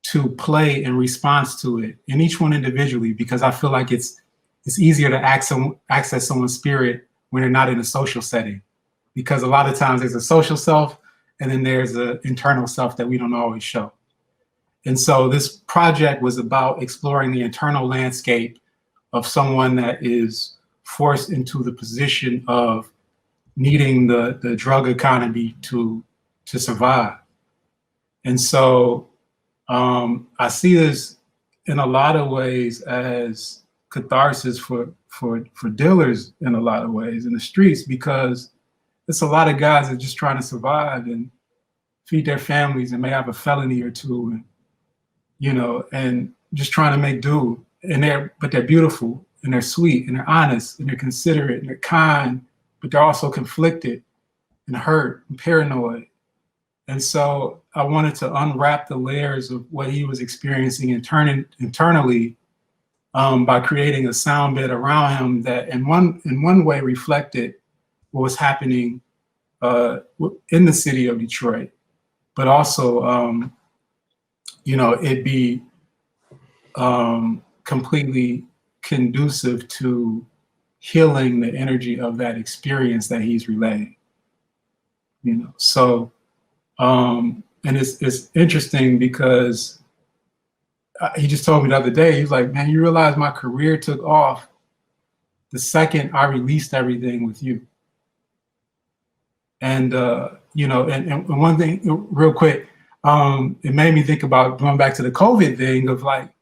to play in response to it, and each one individually, because I feel like it's easier to access someone's spirit when they're not in a social setting, because a lot of times there's a social self and then there's an internal self that we don't always show. And so this project was about exploring the internal landscape of someone that is forced into the position of needing the drug economy to survive. And so I see this in a lot of ways as catharsis for dealers in a lot of ways in the streets, because it's a lot of guys that are just trying to survive and feed their families and may have a felony or two, and and just trying to make do. But they're beautiful and they're sweet and they're honest and they're considerate and they're kind, but they're also conflicted and hurt and paranoid. And so I wanted to unwrap the layers of what he was experiencing internally by creating a sound bed around him that in one way reflected what was happening in the city of Detroit, but also, it be completely conducive to healing the energy of that experience that he's relaying. So, and it's interesting because he just told me the other day, he was like, man, you realize my career took off the second I released everything with you. And, and one thing real quick, it made me think about going back to the COVID thing of like,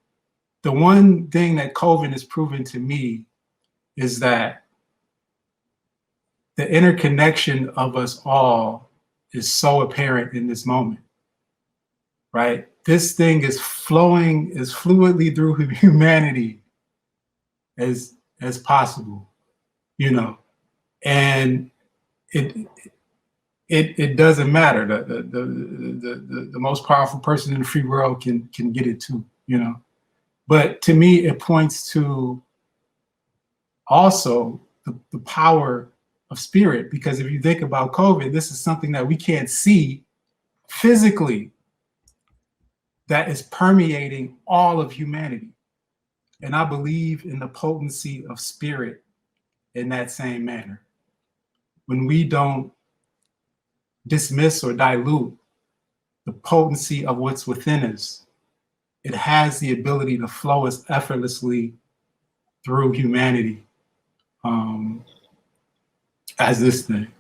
the one thing that COVID has proven to me is that the interconnection of us all is so apparent in this moment, right? This thing is flowing as fluidly through humanity as possible, and it doesn't matter. The most powerful person in the free world can get it too, But to me, it points to also the power of spirit, because if you think about COVID, this is something that we can't see physically that is permeating all of humanity. And I believe in the potency of spirit in that same manner. When we don't dismiss or dilute the potency of what's within us, it has the ability to flow us effortlessly through humanity as this thing,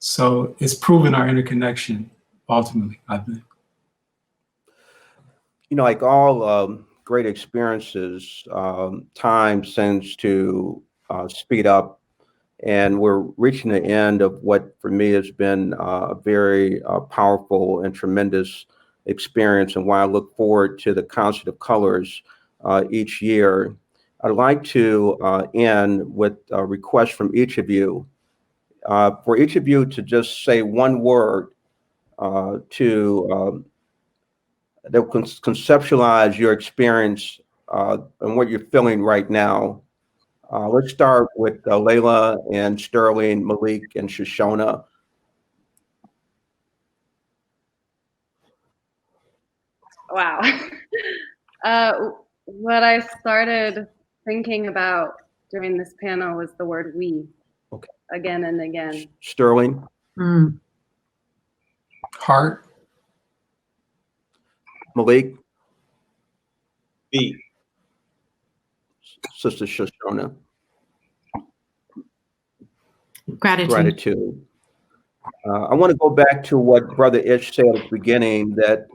So it's proven our interconnection ultimately, I think. Like all great experiences, time tends to speed up, and we're reaching the end of what for me has been a very powerful and tremendous experience, and why I look forward to the Concert of Colors each year. I'd like to end with a request from each of you, for each of you to just say one word that will conceptualize your experience and what you're feeling right now. Let's start with Leila and Sterling, Malik and Shoshona. Wow. What I started thinking about during this panel was the word we. Okay. Again and again. Sterling. Heart. Malik. Me. Sister Shoshona. Gratitude. I want to go back to what Brother Ish said at the beginning, that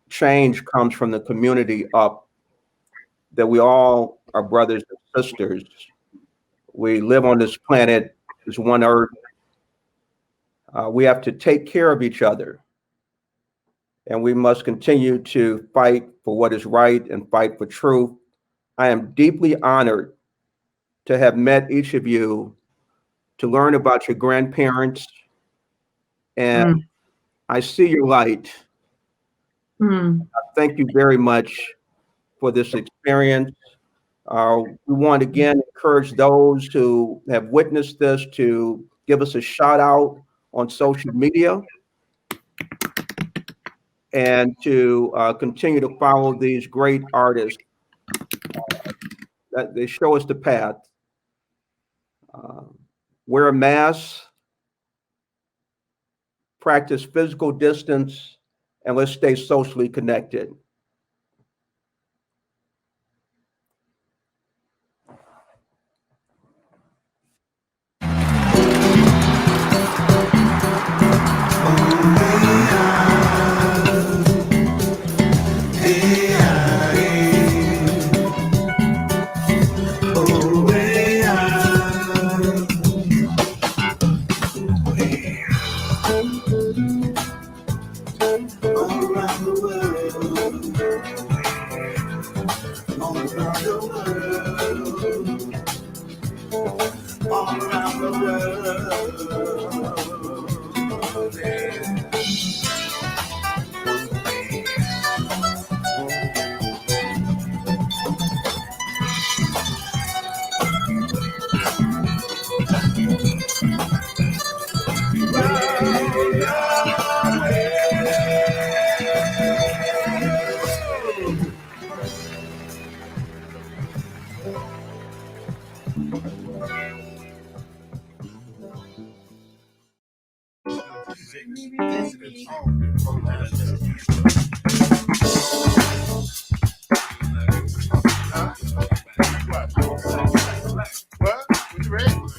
change comes from the community up, that we all are brothers and sisters. We live on this planet, this one earth. We have to take care of each other, and we must continue to fight for what is right and fight for truth. I am deeply honored to have met each of you, to learn about your grandparents, and I see your light. Thank you very much for this experience. We want to again encourage those who have witnessed this to give us a shout out on social media, and to continue to follow these great artists that they show us the path. Wear a mask, practice physical distance, and let's stay socially connected. Around the world.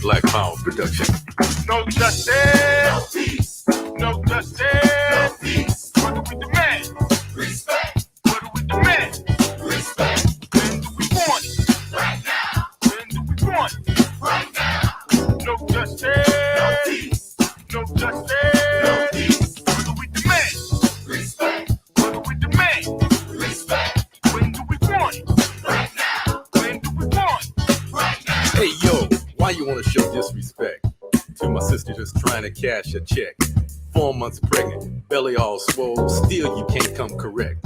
Black Power Production. No justice. No peace. No justice. No peace. What do we demand? Respect. What do we demand? Respect. When do we want it? Right now. When do we want it? Right now. No justice. No peace. No justice. No peace. What do we demand? Respect. What do we demand? Respect. When do we want it? Right now. When do we want it? Right now. Hey yo, why you wanna show disrespect to my sister just trying to cash a check? 4 months pregnant, belly all swole, still you can't come correct.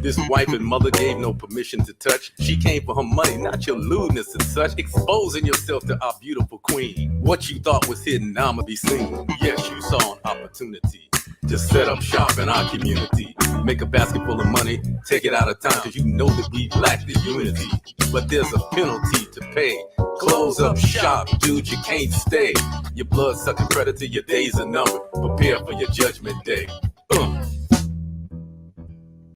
This wife and mother gave no permission to touch. She came for her money, not your lewdness and such. Exposing yourself to our beautiful queen. What you thought was hidden, I'ma be seen. Yes, you saw an opportunity to set up shop in our community. Make a basket full of money, take it out of town, cause you know that we lack the unity. But there's a penalty to pay. Close up shop, dude, you can't stay. Your blood-sucking predator, your days are numbered. Prepare for your judgment day.